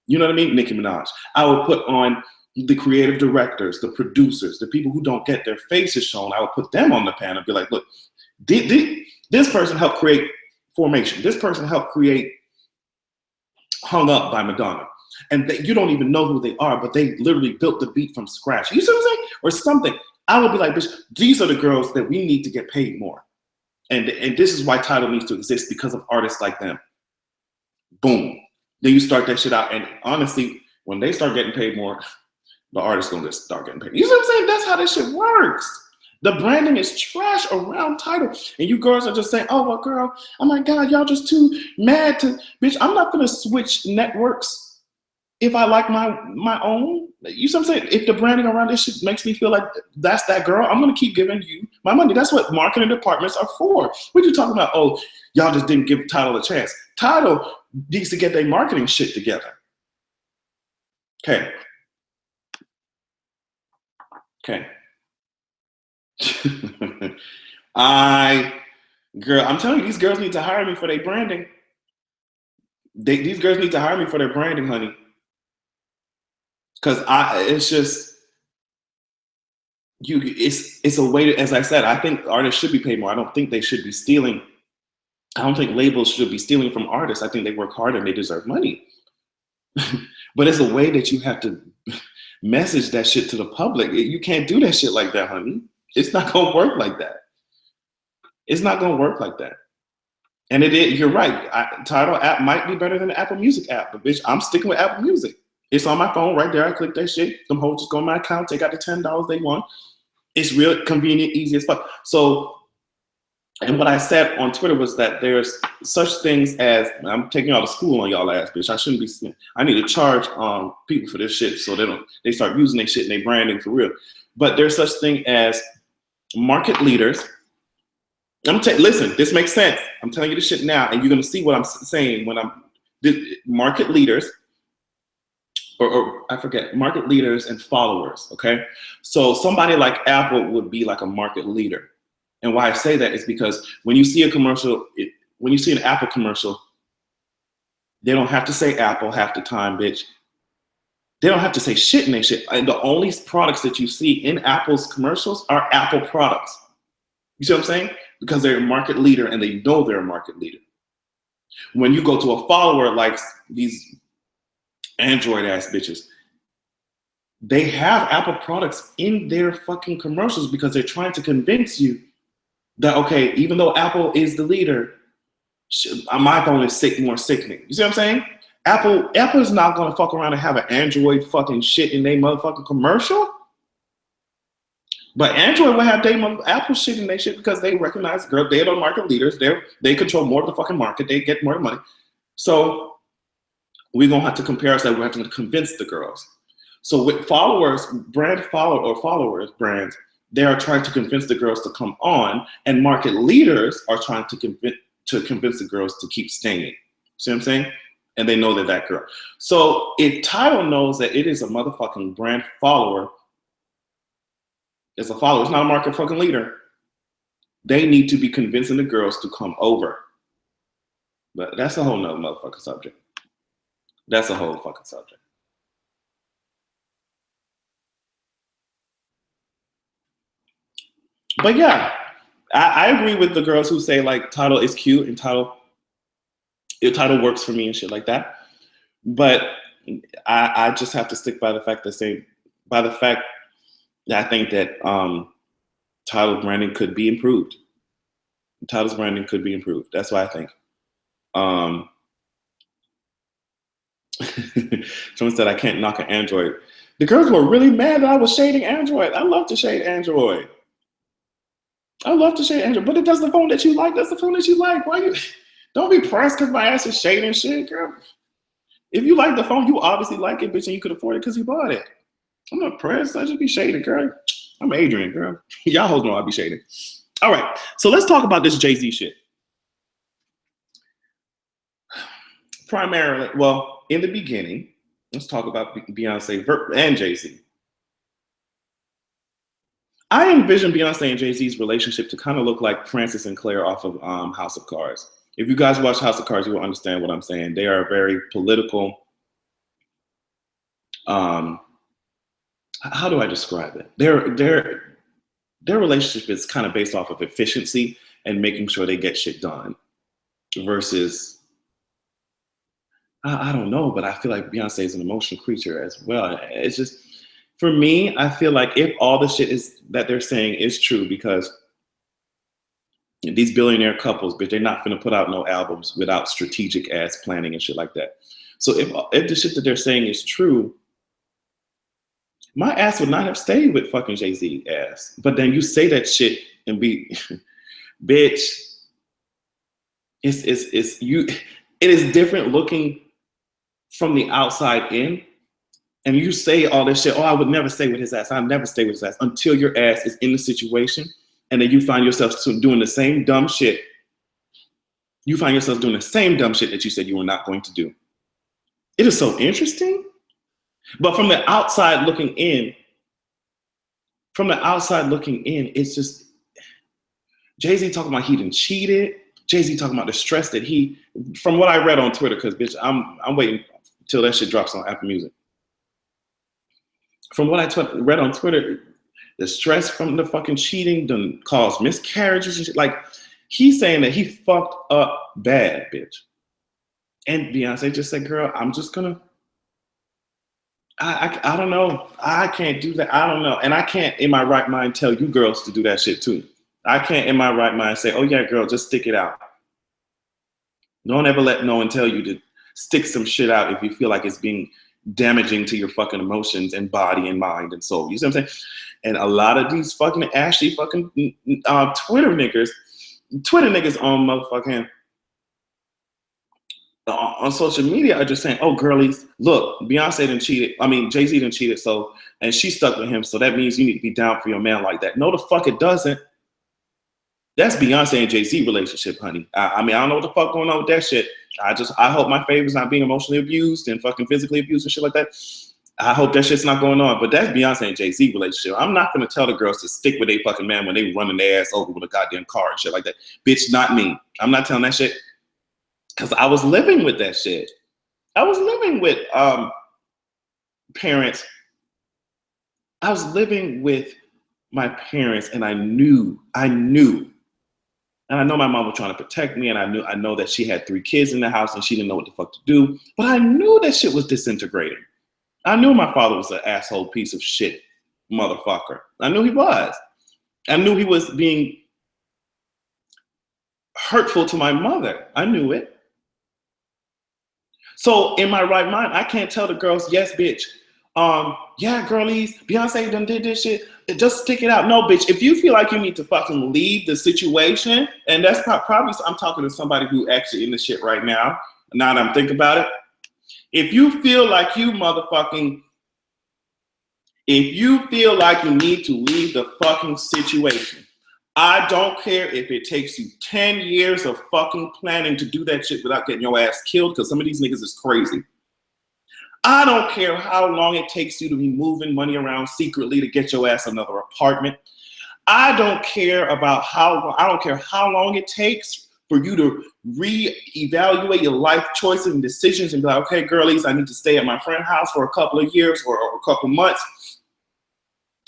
you know what I mean, Nicki Minaj. I would put on the creative directors, the producers, the people who don't get their faces shown. I would put them on the panel and be like, look, this person helped create Formation. This person helped create Hung Up by Madonna. And you don't even know who they are, but they literally built the beat from scratch. You see what I'm saying? Or something. I would be like, bitch, these are the girls that we need to get paid more. And this is why Tidal needs to exist, because of artists like them. Boom. Then you start that shit out. And honestly, when they start getting paid more, the artist's going to start getting paid. You see what I'm saying? That's how this shit works. The branding is trash around Tidal. And you girls are just saying, oh, well, girl, oh my God, y'all just too mad to, bitch, I'm not going to switch networks if I like my own, you see what I'm saying? If the branding around this shit makes me feel like that's that girl, I'm gonna keep giving you my money. That's what marketing departments are for. What you talking about? Oh, y'all just didn't give Tidal a chance. Tidal needs to get their marketing shit together. Okay. I'm telling you, these girls need to hire me for their branding. These girls need to hire me for their branding, honey. Because it's just it's a way to, as I said, I think artists should be paid more. I don't think they should be stealing. I don't think labels should be stealing from artists. I think they work hard and they deserve money. But it's a way that you have to message that shit to the public. You can't do that shit like that, honey. It's not gonna work like that. It's not gonna work like that. And you're right. Tidal app might be better than the Apple Music app, but bitch, I'm sticking with Apple Music. It's on my phone right there. I click that shit. Them hoes just go in my account, take out the $10 they want. It's real convenient, easy as fuck. So, and what I said on Twitter was that there's such things as, I'm taking all the school on y'all ass, bitch. I shouldn't be, I need to charge people for this shit so they start using their shit and they branding for real. But there's such thing as market leaders. Listen, this makes sense. I'm telling you this shit now, and you're gonna see what I'm saying when market leaders, or I forget, market leaders and followers, okay? So somebody like Apple would be like a market leader. And why I say that is because when you see a commercial, when you see an Apple commercial, they don't have to say Apple half the time, bitch. They don't have to say shit in their shit. And the only products that you see in Apple's commercials are Apple products. You see what I'm saying? Because they're a market leader and they know they're a market leader. When you go to a follower like these Android ass bitches, they have Apple products in their fucking commercials because they're trying to convince you that, okay, even though Apple is the leader, my phone is more sickening. You see what I'm saying? Apple is not gonna fuck around and have an Android fucking shit in their motherfucking commercial. But Android will have Apple shit in their shit because they recognize, girl, they're the market leaders. They control more of the fucking market. They get more money. So we're gonna have to compare ourselves. We have to convince the girls. So with followers, brands, they are trying to convince the girls to come on, and market leaders are trying to convince the girls to keep staying. See what I'm saying? And they know that girl. So if Tidal knows that it is a motherfucking brand follower, it's a follower, it's not a market fucking leader, they need to be convincing the girls to come over. But that's a whole nother motherfucking subject. That's a whole fucking subject. But yeah, I agree with the girls who say like Tidal is cute and Tidal works for me and shit like that. But I just have to stick by the fact that I think that Tidal branding could be improved. Tidal's branding could be improved. That's what I think. Someone said I can't knock an Android. The girls were really mad that I was shading Android. I love to shade Android. But it does the phone that you like. That's the phone that you like. Why you? Don't be pressed because my ass is shading shit, girl. If you like the phone, you obviously like it, bitch, and you could afford it because you bought it. I'm not pressed. I just be shading, girl. I'm Adrian, girl. Y'all hoes know I be shading. All right, so let's talk about this Jay-Z shit. Primarily, well, in the beginning, let's talk about Beyonce and Jay-Z. I envision Beyonce and Jay-Z's relationship to kind of look like Francis and Claire off of House of Cards. If you guys watch House of Cards, you will understand what I'm saying. They are very political. How do I describe it? Their relationship is kind of based off of efficiency and making sure they get shit done versus, I don't know, but I feel like Beyonce is an emotional creature as well. It's just, for me, I feel like if all the shit is that they're saying is true, because these billionaire couples, but they're not gonna put out no albums without strategic ass planning and shit like that. So if the shit that they're saying is true, my ass would not have stayed with fucking Jay-Z ass. But then you say that shit and be, bitch, it is different looking from the outside in And you say all this shit, oh, I would never stay with his ass. I'll never stay with his ass until your ass is in the situation. And then you find yourself doing the same dumb shit. You find yourself doing the same dumb shit that you said you were not going to do. It is so interesting. But from the outside looking in, it's just Jay-Z talking about he done cheated. Jay-Z talking about the stress that from what I read on Twitter, because bitch, I'm waiting till that shit drops on Apple Music. From what I read on Twitter, the stress from the fucking cheating done caused miscarriages and shit. Like, he's saying that he fucked up bad, bitch. And Beyonce just said, girl, I'm just gonna, I don't know. I can't do that. I don't know. And I can't in my right mind tell you girls to do that shit too. I can't in my right mind say, oh yeah, girl, just stick it out. Don't ever let no one tell you to stick some shit out if you feel like it's being damaging to your fucking emotions and body and mind and soul. You see what I'm saying? And a lot of these fucking ashy fucking Twitter niggas on motherfucking on social media are just saying, oh, girlies, look, Beyonce done cheated. I mean, Jay-Z done cheated, so, and she stuck with him, so that means you need to be down for your man like that. No, the fuck it doesn't. That's Beyonce and Jay-Z relationship, honey. I mean, I don't know what the fuck going on with that shit. I hope my favorite's not being emotionally abused and fucking physically abused and shit like that. I hope that shit's not going on. But that's Beyonce and Jay-Z relationship. I'm not gonna tell the girls to stick with a fucking man when they running their ass over with a goddamn car and shit like that. Bitch, not me. I'm not telling that shit. Because I was living with that shit. I was living with parents. I was living with my parents, and I knew. And I know my mom was trying to protect me, and I know that she had 3 kids in the house and she didn't know what the fuck to do. But I knew that shit was disintegrating. I knew my father was an asshole piece of shit motherfucker. I knew he was. I knew he was being hurtful to my mother. I knew it. So in my right mind, I can't tell the girls, yes, bitch. Yeah, girlies, Beyonce done did this shit. Just stick it out. No, bitch, if you feel like you need to fucking leave the situation, and that's probably, I'm talking to somebody who actually in the shit right now that I'm thinking about it. If you feel like you need to leave the fucking situation, I don't care if it takes you 10 years of fucking planning to do that shit without getting your ass killed, because some of these niggas is crazy. I don't care how long it takes you to be moving money around secretly to get your ass another apartment. I don't care how long it takes for you to reevaluate your life choices and decisions and be like, okay, girlies, I need to stay at my friend's house for a couple of years or a couple months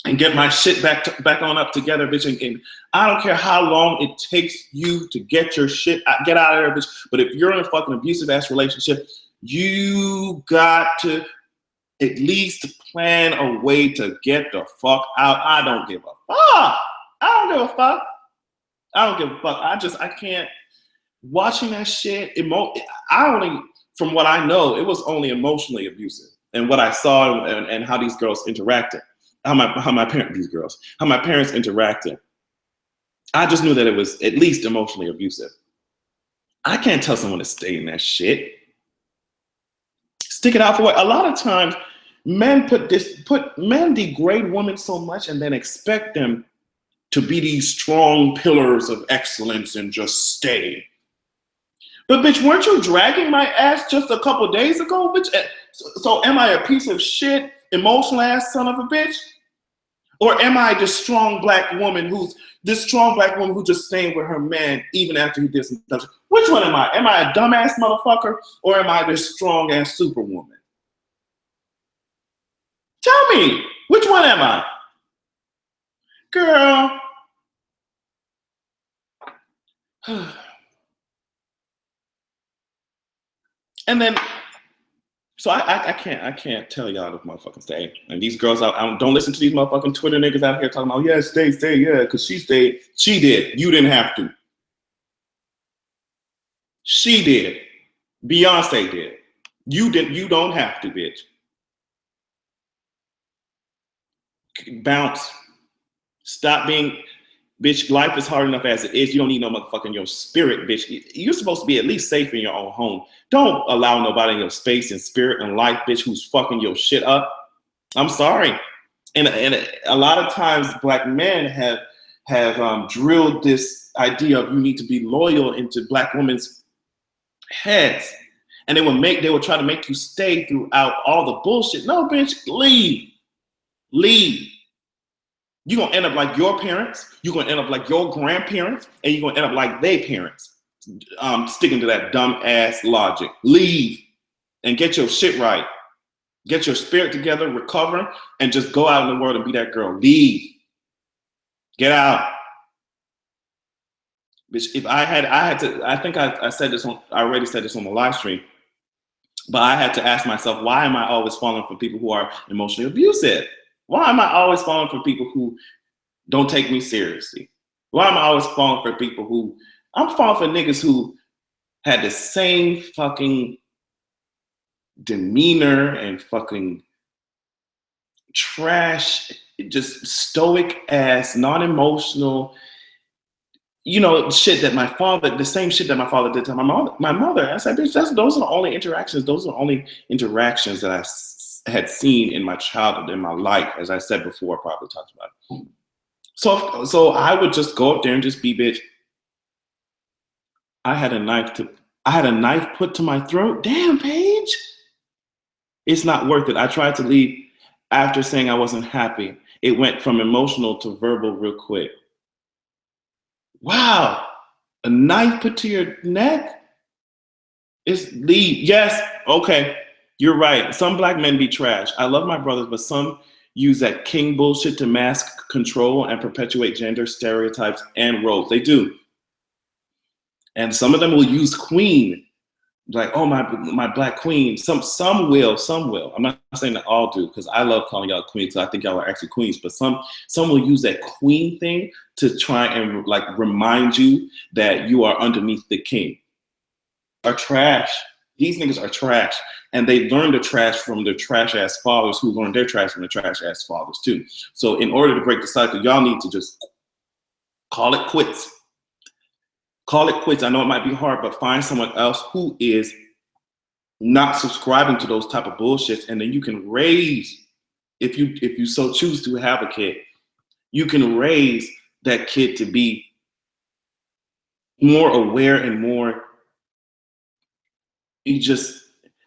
and get my shit back on up together, bitch. And I don't care how long it takes you to get your shit, get out of there, bitch. But if you're in a fucking abusive ass relationship, you got to at least plan a way to get the fuck out. I don't give a fuck. I don't give a fuck. I can't. Watching that shit, from what I know, it was only emotionally abusive. And what I saw and how these girls interacted. How my parents interacted. I just knew that it was at least emotionally abusive. I can't tell someone to stay in that shit. Stick it out for what? A lot of times, men degrade women so much and then expect them to be these strong pillars of excellence and just stay. But bitch, weren't you dragging my ass just a couple days ago, bitch? So am I a piece of shit, emotional ass son of a bitch? Or am I the strong black woman who's just staying with her man even after he did some stuff? Which one am I? Am I a dumbass motherfucker or am I this strong ass superwoman? Tell me, which one am I? Girl. And then, so I can't tell y'all to motherfucking stay. And these girls don't listen to these motherfucking Twitter niggas out here talking about, yeah, stay, yeah, because she stayed. She did. You didn't have to. She did. Beyonce did. You didn't. You don't have to, bitch. Bounce. Stop being, bitch, life is hard enough as it is. You don't need no motherfucking your spirit, bitch. You're supposed to be at least safe in your own home. Don't allow nobody in your space and spirit and life, bitch, who's fucking your shit up. I'm sorry. And a lot of times black men have drilled this idea of you need to be loyal into black women's heads. And they would try to make you stay throughout all the bullshit. No, bitch, leave. Leave. You're gonna end up like your parents, you're gonna end up like your grandparents, and you're gonna end up like their parents. Sticking to that dumb ass logic. Leave and get your shit right. Get your spirit together, recover, and just go out in the world and be that girl. Leave. Get out. Bitch, if I had to, I think I said this on, I already said this on the live stream, but I had to ask myself, why am I always falling for people who are emotionally abusive? Why am I always falling for people who don't take me seriously? Why am I always falling for people who, I'm falling for niggas who had the same fucking demeanor and fucking trash, just stoic ass, non-emotional, you know, shit that my father, the same shit that my father did to my mother. I said, bitch, those are the only interactions. Those are the only interactions that I had seen in my childhood, in my life, as I said before, I probably talked about it. So I would just go up there and just be, bitch, I had a knife put to my throat. Damn, Paige. It's not worth it. I tried to leave after saying I wasn't happy. It went from emotional to verbal real quick. Wow, a knife put to your neck? It's leave. Yes, okay, you're right. Some black men be trash. I love my brothers, but some use that king bullshit to mask control and perpetuate gender stereotypes and roles. They do. And some of them will use queen. Like, oh, my black queen. Some will. I'm not saying that all do, because I love calling y'all queens, so I think y'all are actually queens. But some will use that queen thing to try and like remind you that you are underneath the king. Are trash. These niggas are trash, and they learn the trash from their trash ass fathers, who learned their trash from their trash ass fathers too. So in order to break the cycle, y'all need to just call it quits. Call it quits. I know it might be hard, but find someone else who is not subscribing to those type of bullshits, and then you can raise, if you so choose to have a kid, you can raise that kid to be more aware and more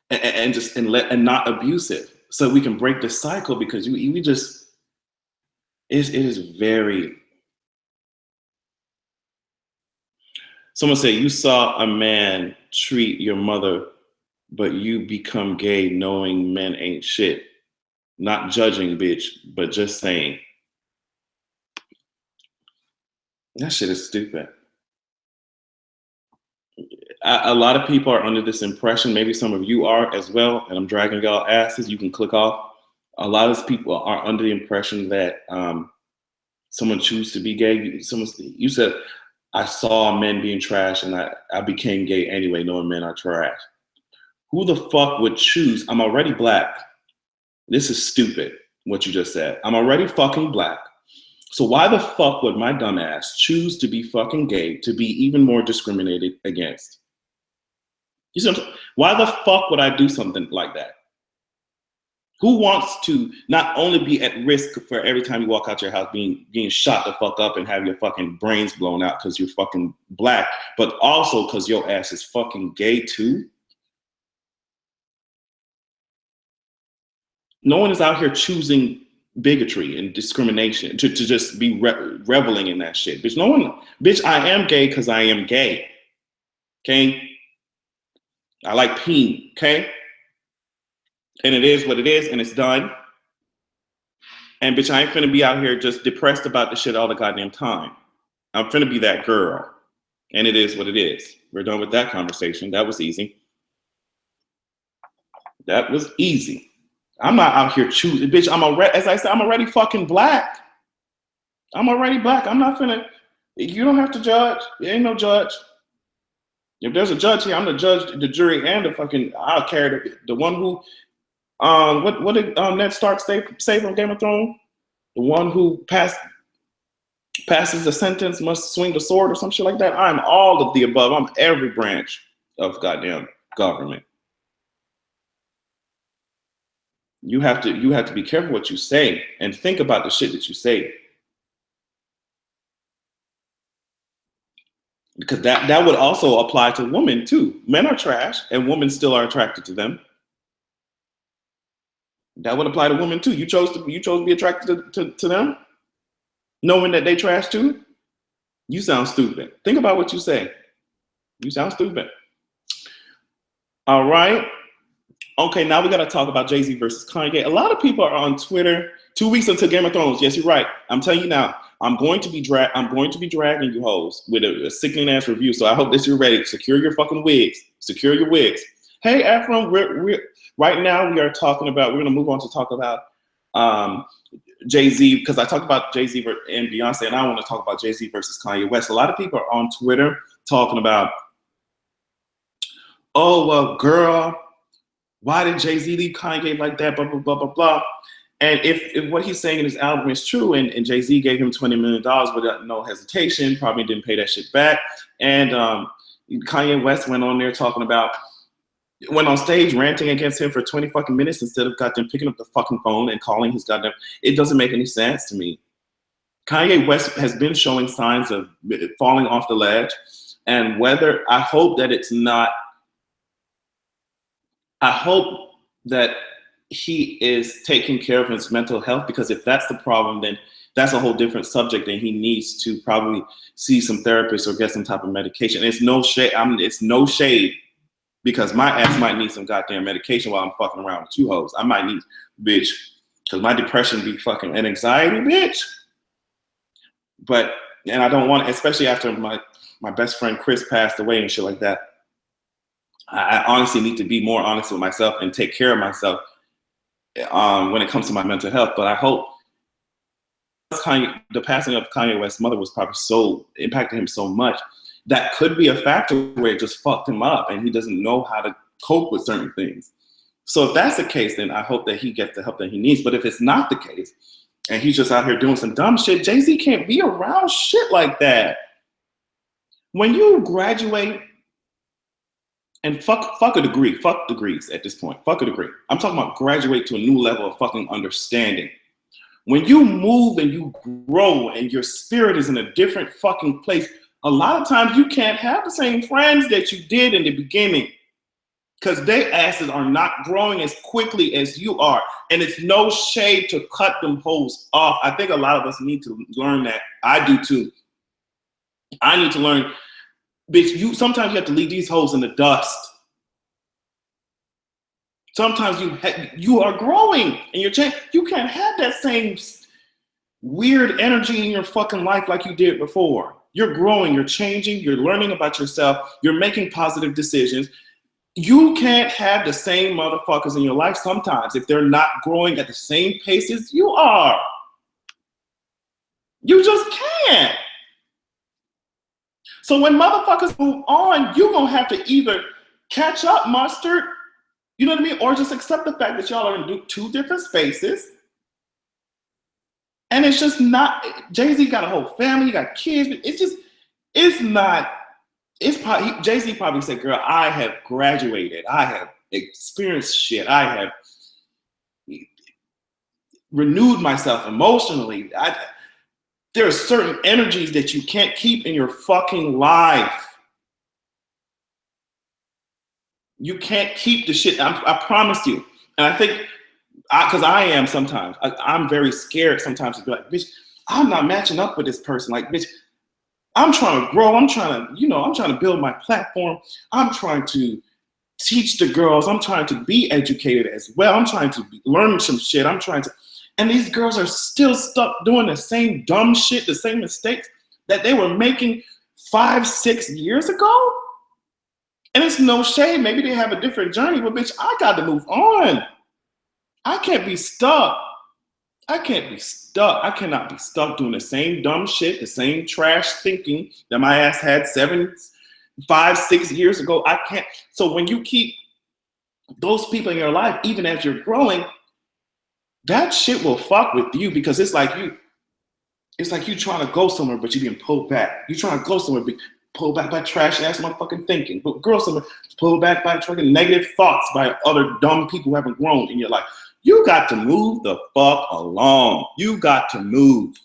and not abusive, so we can break the cycle, because we just it is very. Someone said, you saw a man treat your mother, but you become gay knowing men ain't shit. Not judging, bitch, but just saying. That shit is stupid. A lot of people are under this impression, maybe some of you are as well, and I'm dragging y'all asses, you can click off. A lot of people are under the impression that someone chooses to be gay. You said, I saw men being trash and I became gay anyway, knowing men are trash. Who the fuck would choose? I'm already black. This is stupid, what you just said. I'm already fucking black. So why the fuck would my dumb ass choose to be fucking gay, to be even more discriminated against? You see what I'm saying? Why the fuck would I do something like that? Who wants to not only be at risk for every time you walk out your house being shot the fuck up and have your fucking brains blown out because you're fucking black, but also because your ass is fucking gay too? No one is out here choosing bigotry and discrimination to just be reveling in that shit. Bitch, I am gay because I am gay. Okay? I like peen, okay? And it is what it is, and it's done. And bitch, I ain't finna be out here just depressed about the shit all the goddamn time. I'm finna be that girl. And it is what it is. We're done with that conversation. That was easy. That was easy. I'm not out here choosing, bitch. As I said, I'm already fucking black. I'm already black. I'm not finna, you don't have to judge. There ain't no judge. If there's a judge here, I'm the judge, the jury, and the fucking, I'll carry the one who, what did Ned Stark say from Game of Thrones? The one who passes the sentence must swing the sword or some shit like that. I'm all of the above. I'm every branch of goddamn government. You have to be careful what you say and think about the shit that you say. Because that would also apply to women too. Men are trash and women still are attracted to them. That would apply to women too. You chose to be attracted to them, knowing that they trash too. You sound stupid. Think about what you say. You sound stupid. All right. Okay, now we got to talk about Jay-Z versus Kanye. A lot of people are on Twitter. 2 weeks until Game of Thrones. Yes, you're right. I'm telling you now. I'm going to be dragging you hoes with a sickening ass review. So I hope that you're ready. Secure your fucking wigs. Secure your wigs. Hey, Ephraim, we're right now we're going to move on to talk about Jay-Z, because I talked about Jay-Z and Beyonce, and I want to talk about Jay-Z versus Kanye West. A lot of people are on Twitter talking about, oh, well, girl, why did Jay-Z leave Kanye like that, blah, blah, blah, blah, blah. And if what he's saying in his album is true, and Jay-Z gave him $20 million without no hesitation, probably didn't pay that shit back. And Kanye West went on stage ranting against him for 20 fucking minutes instead of goddamn picking up the fucking phone and calling his goddamn. It doesn't make any sense to me. Kanye West has been showing signs of falling off the ledge. And I hope that he is taking care of his mental health, because if that's the problem, then that's a whole different subject, and he needs to probably see some therapists or get some type of medication. It's no shade. It's no shade, because my ass might need some goddamn medication while I'm fucking around with you hoes. I might need, bitch, because my depression be fucking and anxiety, bitch. And I don't want, especially after my best friend Chris passed away and shit like that. I honestly need to be more honest with myself and take care of myself when it comes to my mental health. But I hope the passing of Kanye West's mother was probably impacted him so much. That could be a factor where it just fucked him up and he doesn't know how to cope with certain things. So if that's the case, then I hope that he gets the help that he needs. But if it's not the case and he's just out here doing some dumb shit, Jay-Z can't be around shit like that. When you graduate, and fuck a degree, fuck degrees at this point, fuck a degree. I'm talking about graduate to a new level of fucking understanding. When you move and you grow and your spirit is in a different fucking place, a lot of times you can't have the same friends that you did in the beginning, because their asses are not growing as quickly as you are. And it's no shade to cut them hoes off. I think a lot of us need to learn that. I do too. I need to learn, bitch, sometimes you have to leave these hoes in the dust. Sometimes you are growing and you're changing. You can't have that same weird energy in your fucking life like you did before. You're growing, you're changing, you're learning about yourself, you're making positive decisions. You can't have the same motherfuckers in your life sometimes if they're not growing at the same pace as you are. You just can't. So when motherfuckers move on, you're going to have to either catch up, mustard, you know what I mean? Or just accept the fact that y'all are in two different spaces. And it's just not, Jay-Z got a whole family, he got kids. Jay-Z probably said, girl, I have graduated. I have experienced shit. I have renewed myself emotionally. There are certain energies that you can't keep in your fucking life. You can't keep the shit. I promise you. And I think, because I am sometimes, I'm very scared sometimes to be like, bitch, I'm not matching up with this person. Like, bitch, I'm trying to grow. I'm trying to build my platform. I'm trying to teach the girls. I'm trying to be educated as well. I'm trying to learn some shit. And these girls are still stuck doing the same dumb shit, the same mistakes that they were making 5-6 years ago. And it's no shade. Maybe they have a different journey, but bitch, I got to move on. I can't be stuck. I cannot be stuck doing the same dumb shit, the same trash thinking that my ass had 5-6 years ago. I can't. So when you keep those people in your life, even as you're growing, that shit will fuck with you, because it's like you trying to go somewhere, but you're being pulled back. You trying to go somewhere, but pulled back by trash ass motherfucking thinking. But girl, somewhere pulled back by fucking negative thoughts by other dumb people who haven't grown in your life. You got to move the fuck along. You got to move.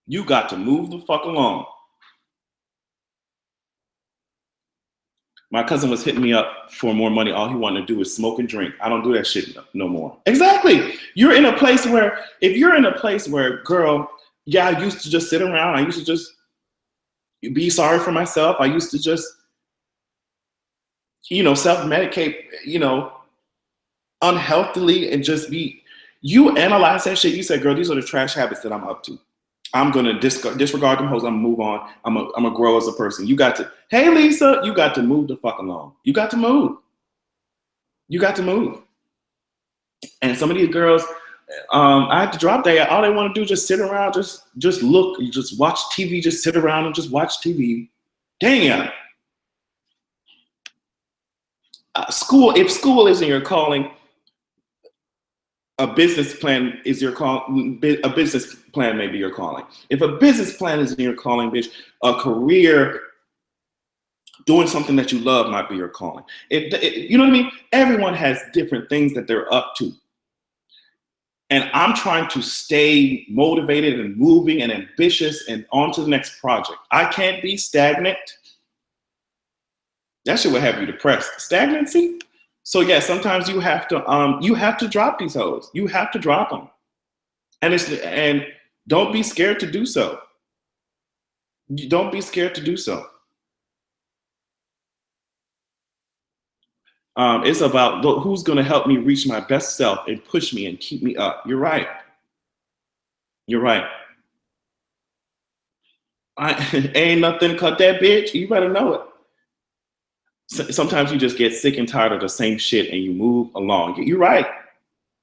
You got to move the fuck along. My cousin was hitting me up for more money. All he wanted to do is smoke and drink. I don't do that shit no more. Exactly. You're in a place where, if you're in a place where, girl, yeah, I used to just sit around. I used to just be sorry for myself. I used to just, self-medicate, unhealthily and just be, you analyze that shit. You say, girl, these are the trash habits that I'm up to. I'm going to disregard them hoes. I'm going to move on. I'm going to grow as a person. You got to, hey, Lisa, you got to move the fuck along. You got to move. You got to move. And some of these girls, I had to drop that. All they want to do is just sit around, just look, just watch TV, just sit around and just watch TV. Damn. If school isn't your calling, a business plan is your call. A business plan may be your calling. If a business plan isn't your calling, bitch, a career doing something that you love might be your calling. You know what I mean? Everyone has different things that they're up to. And I'm trying to stay motivated and moving and ambitious and on to the next project. I can't be stagnant. That shit will have you depressed. Stagnancy? So yeah, sometimes you have to drop these hoes. You have to drop them. And don't be scared to do so. Don't be scared to do so. It's about who's going to help me reach my best self and push me and keep me up. You're right. You're right. Ain't nothing cut that bitch. You better know it. Sometimes you just get sick and tired of the same shit and you move along. You're right.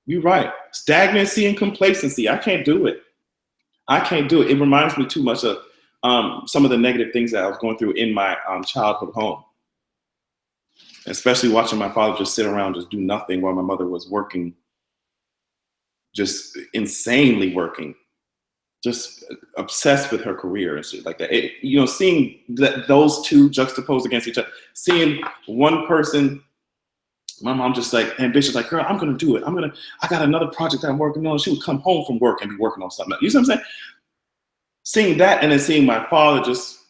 You're right. Stagnancy and complacency. I can't do it. I can't do it. It reminds me too much of some of the negative things that I was going through in my childhood home. Especially watching my father just sit around, just do nothing while my mother was working, just insanely working, just obsessed with her career and shit like that. Seeing those two juxtaposed against each other, seeing one person, my mom just like ambitious, like, girl, I'm gonna do it. I got another project that I'm working on. She would come home from work and be working on something else. You see what I'm saying? Seeing that and then seeing my father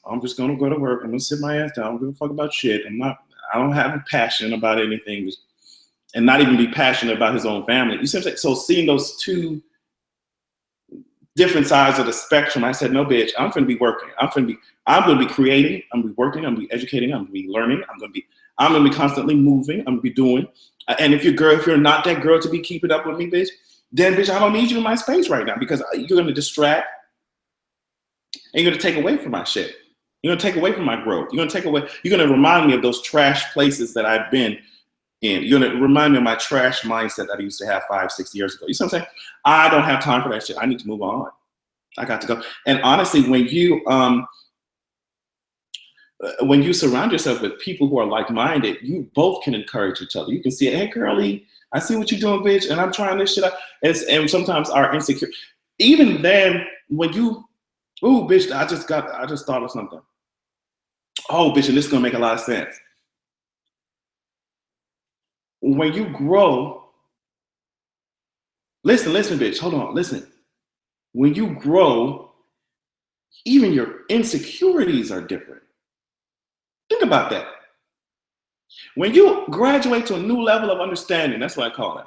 I'm just gonna go to work. I'm gonna sit my ass down. I don't give a fuck about shit. I don't have a passion about anything, and not even be passionate about his own family. You see what I'm saying? So seeing those two different sides of the spectrum, I said, no, bitch, I'm gonna be working. I'm gonna be creating. I'm gonna be working. I'm gonna be educating. I'm gonna be learning. I'm gonna be constantly moving. I'm gonna be doing. And if you're not that girl to be keeping up with me, bitch, then bitch, I don't need you in my space right now because you're gonna distract and you're gonna take away from my shit. You're gonna take away from my growth. You're gonna remind me of those trash places that I've been in. You're gonna remind me of my trash mindset that I used to have 5-6 years ago. You see what I'm saying? I don't have time for that shit. I need to move on. I got to go. And honestly, when you surround yourself with people who are like-minded, you both can encourage each other. You can see, hey, girlie, I see what you're doing, bitch, and I'm trying this shit out. And sometimes our insecure, even then, when you, ooh, bitch, I just thought of something. Oh, bitch, and this is gonna make a lot of sense. When you grow, listen, bitch, hold on, listen. When you grow, even your insecurities are different. Think about that. When you graduate to a new level of understanding, that's what I call it.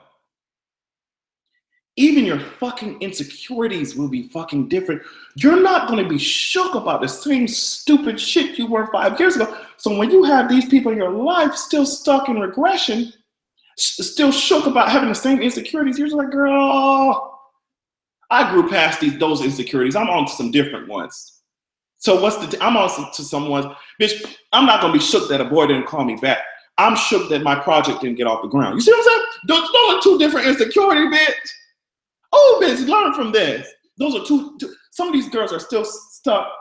Even your fucking insecurities will be fucking different. You're not going to be shook about the same stupid shit you were 5 years ago. So when you have these people in your life still stuck in regression, still shook about having the same insecurities, you're just like, girl, I grew past those insecurities. I'm on to some different ones. So I'm on to someone, bitch, I'm not going to be shook that a boy didn't call me back. I'm shook that my project didn't get off the ground. You see what I'm saying? Those are two different insecurities, bitch. Oh, bitch, learn from this. Those are two. Some of these girls are still stuck.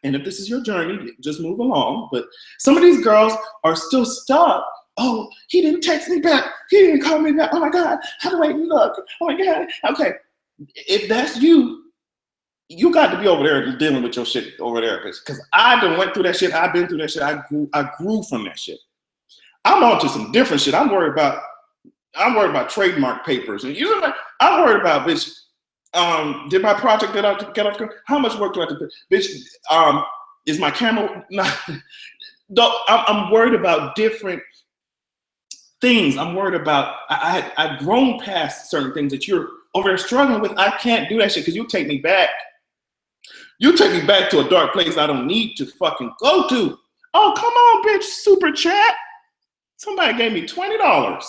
And if this is your journey, just move along. But some of these girls are still stuck. Oh, he didn't text me back. He didn't call me back. Oh my God, how do I look? Oh my God. Okay, if that's you, you got to be over there dealing with your shit over there, bitch. Because I done went through that shit. I've been through that shit. I grew from that shit. I'm on to some different shit. I'm worried about I'm worried about trademark papers. And you know, I'm worried about, bitch, did my project get out? How much work do I have to put? Bitch, is my camera not? I'm worried about different things. I'm worried about, I've grown past certain things that you're over there struggling with. I can't do that shit because you take me back. You take me back to a dark place I don't need to fucking go to. Oh, come on, bitch, super chat. Somebody gave me $20.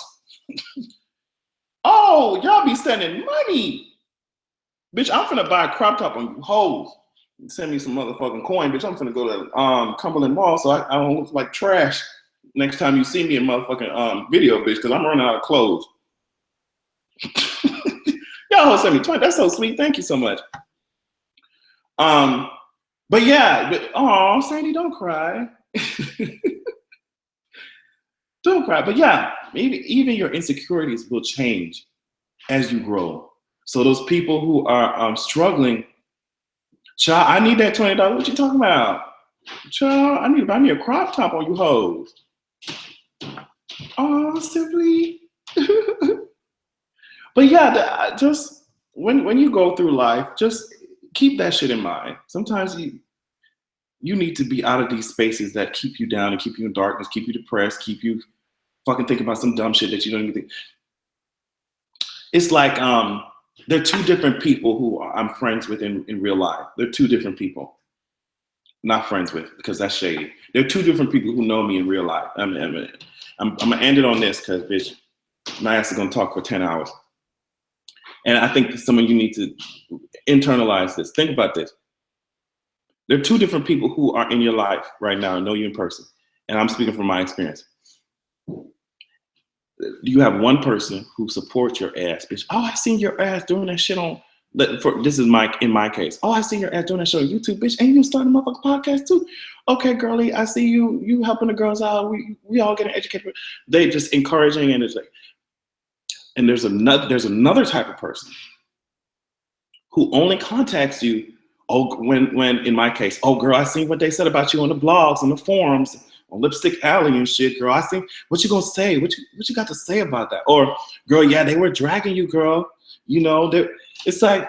Oh, y'all be sending money. Bitch, I'm finna buy a crop top on you hoes. Send me some motherfucking coin, bitch. I'm finna go to Cumberland Mall so I don't look like trash next time you see me in motherfucking video, bitch, because I'm running out of clothes. Y'all send me 20. That's so sweet. Thank you so much. But yeah, oh, Sandy, don't cry. Don't cry. But yeah, maybe even your insecurities will change as you grow. So those people who are struggling, child, I need that $20. What you talking about? Child, I need to buy me a crop top on you hoes. Oh, simply. But yeah, just when you go through life, just keep that shit in mind. Sometimes you need to be out of these spaces that keep you down and keep you in darkness, keep you depressed, keep you fucking thinking about some dumb shit that you don't even think. It's like they're two different people who I'm friends with in real life. They're two different people. Not friends with, because that's shady. They're two different people who know me in real life. I'm gonna end it on this because, bitch, my ass is gonna talk for 10 hours. And I think some of you need to internalize this. Think about this. There are two different people who are in your life right now and know you in person. And I'm speaking from my experience. You have one person who supports your ass, bitch. Oh, I seen your ass doing that shit on. This is in my case. Oh, I seen your ass doing that shit on YouTube, bitch. And you starting a motherfucking podcast too. Okay, girlie, I see you helping the girls out. We all getting educated. They just encouraging, and it's like, and there's another type of person who only contacts you. Oh, when in my case, oh girl, I seen what they said about you on the blogs and the forums on Lipstick Alley and shit, girl. I seen what you gonna say. What you got to say about that? Or girl, yeah, they were dragging you, girl. You know, it's like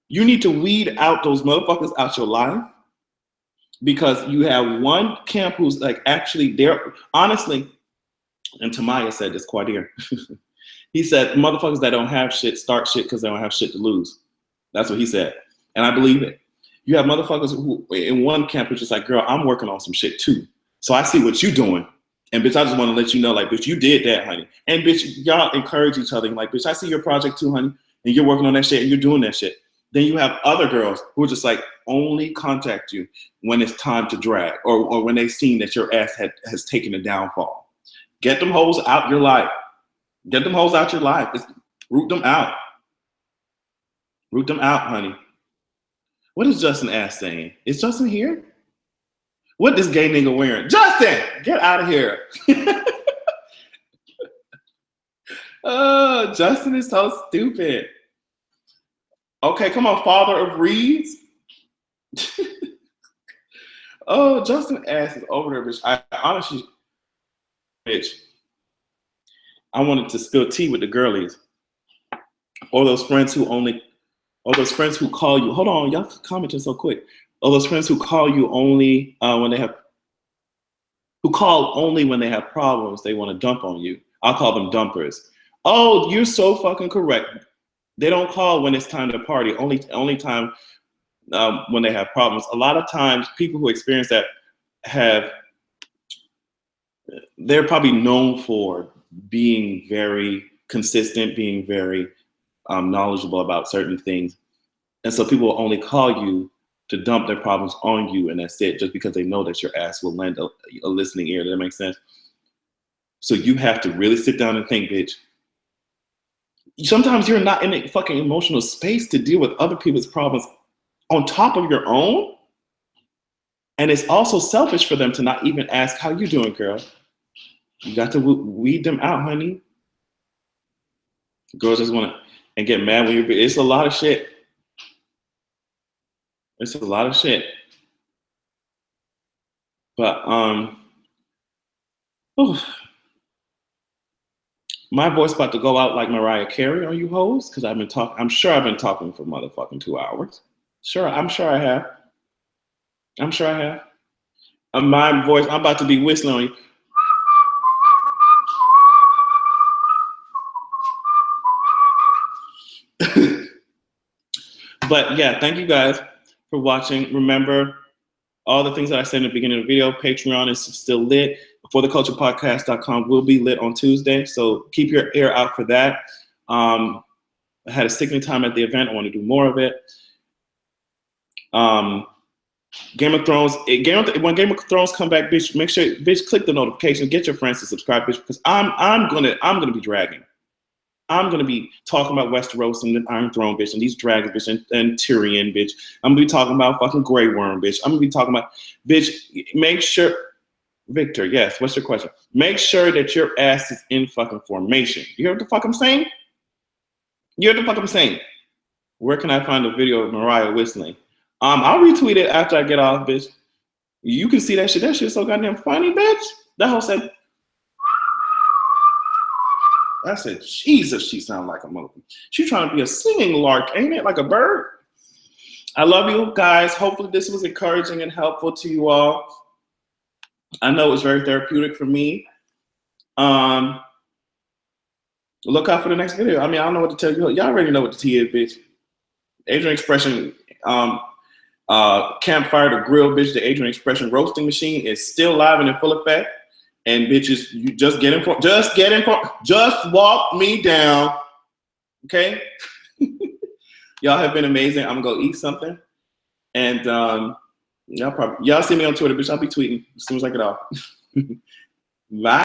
you need to weed out those motherfuckers out your life, because you have one camp who's like actually there, honestly. And Tamaya said this quite here. He said, motherfuckers that don't have shit start shit because they don't have shit to lose. That's what he said. And I believe it. You have motherfuckers who in one camp is just like, girl, I'm working on some shit too. So I see what you doing. And bitch, I just want to let you know, like, bitch, you did that, honey. And bitch, y'all encourage each other. Like, bitch, I see your project too, honey. And you're working on that shit and you're doing that shit. Then you have other girls who are just like, only contact you when it's time to drag, or when they've seen that your ass has taken a downfall. Get them hoes out your life. Get them hoes out your life. Root them out. Root them out, honey. What is Justin ass saying? Is Justin here? What this gay nigga wearing? Justin, get out of here. Oh, Justin is so stupid. Okay, come on, father of reeds. Oh, Justin ass is over there, bitch. I honestly, bitch, I wanted to spill tea with the girlies. Or those friends who call you. Hold on, y'all commenting so quick. Or those friends who call you only when they have problems. They want to dump on you. I'll call them dumpers. Oh, you're so fucking correct. They don't call when it's time to party. Only time when they have problems. A lot of times, people who experience that they're probably known for being very consistent, being very knowledgeable about certain things. And so people will only call you to dump their problems on you, and that's it, just because they know that your ass will lend a listening ear. Does that make sense? So you have to really sit down and think, bitch. Sometimes you're not in a fucking emotional space to deal with other people's problems on top of your own. And it's also selfish for them to not even ask, how you doing, girl? You got to weed them out, honey. Girls just want to and get mad when it's a lot of shit. It's a lot of shit. But My voice about to go out like Mariah Carey on you hoes, because I've been talking. I'm sure I've been talking for motherfucking 2 hours. Sure, I'm sure I have. I'm sure I have. My voice, I'm about to be whistling on you. But yeah, thank you guys for watching. Remember, all the things that I said in the beginning of the video, Patreon is still lit. BeforeTheCulturePodcast.com will be lit on Tuesday, so keep your ear out for that. I had a sickening time at the event. I want to do more of it. Game of Thrones. When Game of Thrones come back, bitch, make sure, bitch, click the notification. Get your friends to subscribe, bitch, because I'm gonna be dragging. I'm gonna be talking about Westeros and the Iron Throne, bitch, and these dragons, bitch, and Tyrion, bitch. I'm gonna be talking about fucking Grey Worm, bitch. I'm gonna be talking about, bitch. Make sure, Victor. Yes. What's your question? Make sure that your ass is in fucking formation. You hear what the fuck I'm saying? You hear what the fuck I'm saying? Where can I find a video of Mariah whistling? I'll retweet it after I get off, bitch. You can see that shit. That shit's so goddamn funny, bitch. That whole said. I said, Jesus, she sounds like a motherfucker. She trying to be a singing lark, ain't it? Like a bird. I love you guys. Hopefully this was encouraging and helpful to you all. I know it was very therapeutic for me. Look out for the next video. I mean, I don't know what to tell you. Y'all already know what the tea is, bitch. Adrian Expression Campfire to Grill, bitch. The Adrian Expression roasting machine is still live and in full effect. And bitches, you just just walk me down. Okay? Y'all have been amazing. I'm gonna go eat something. And y'all see me on Twitter, bitch. I'll be tweeting as soon as I get off. Bye.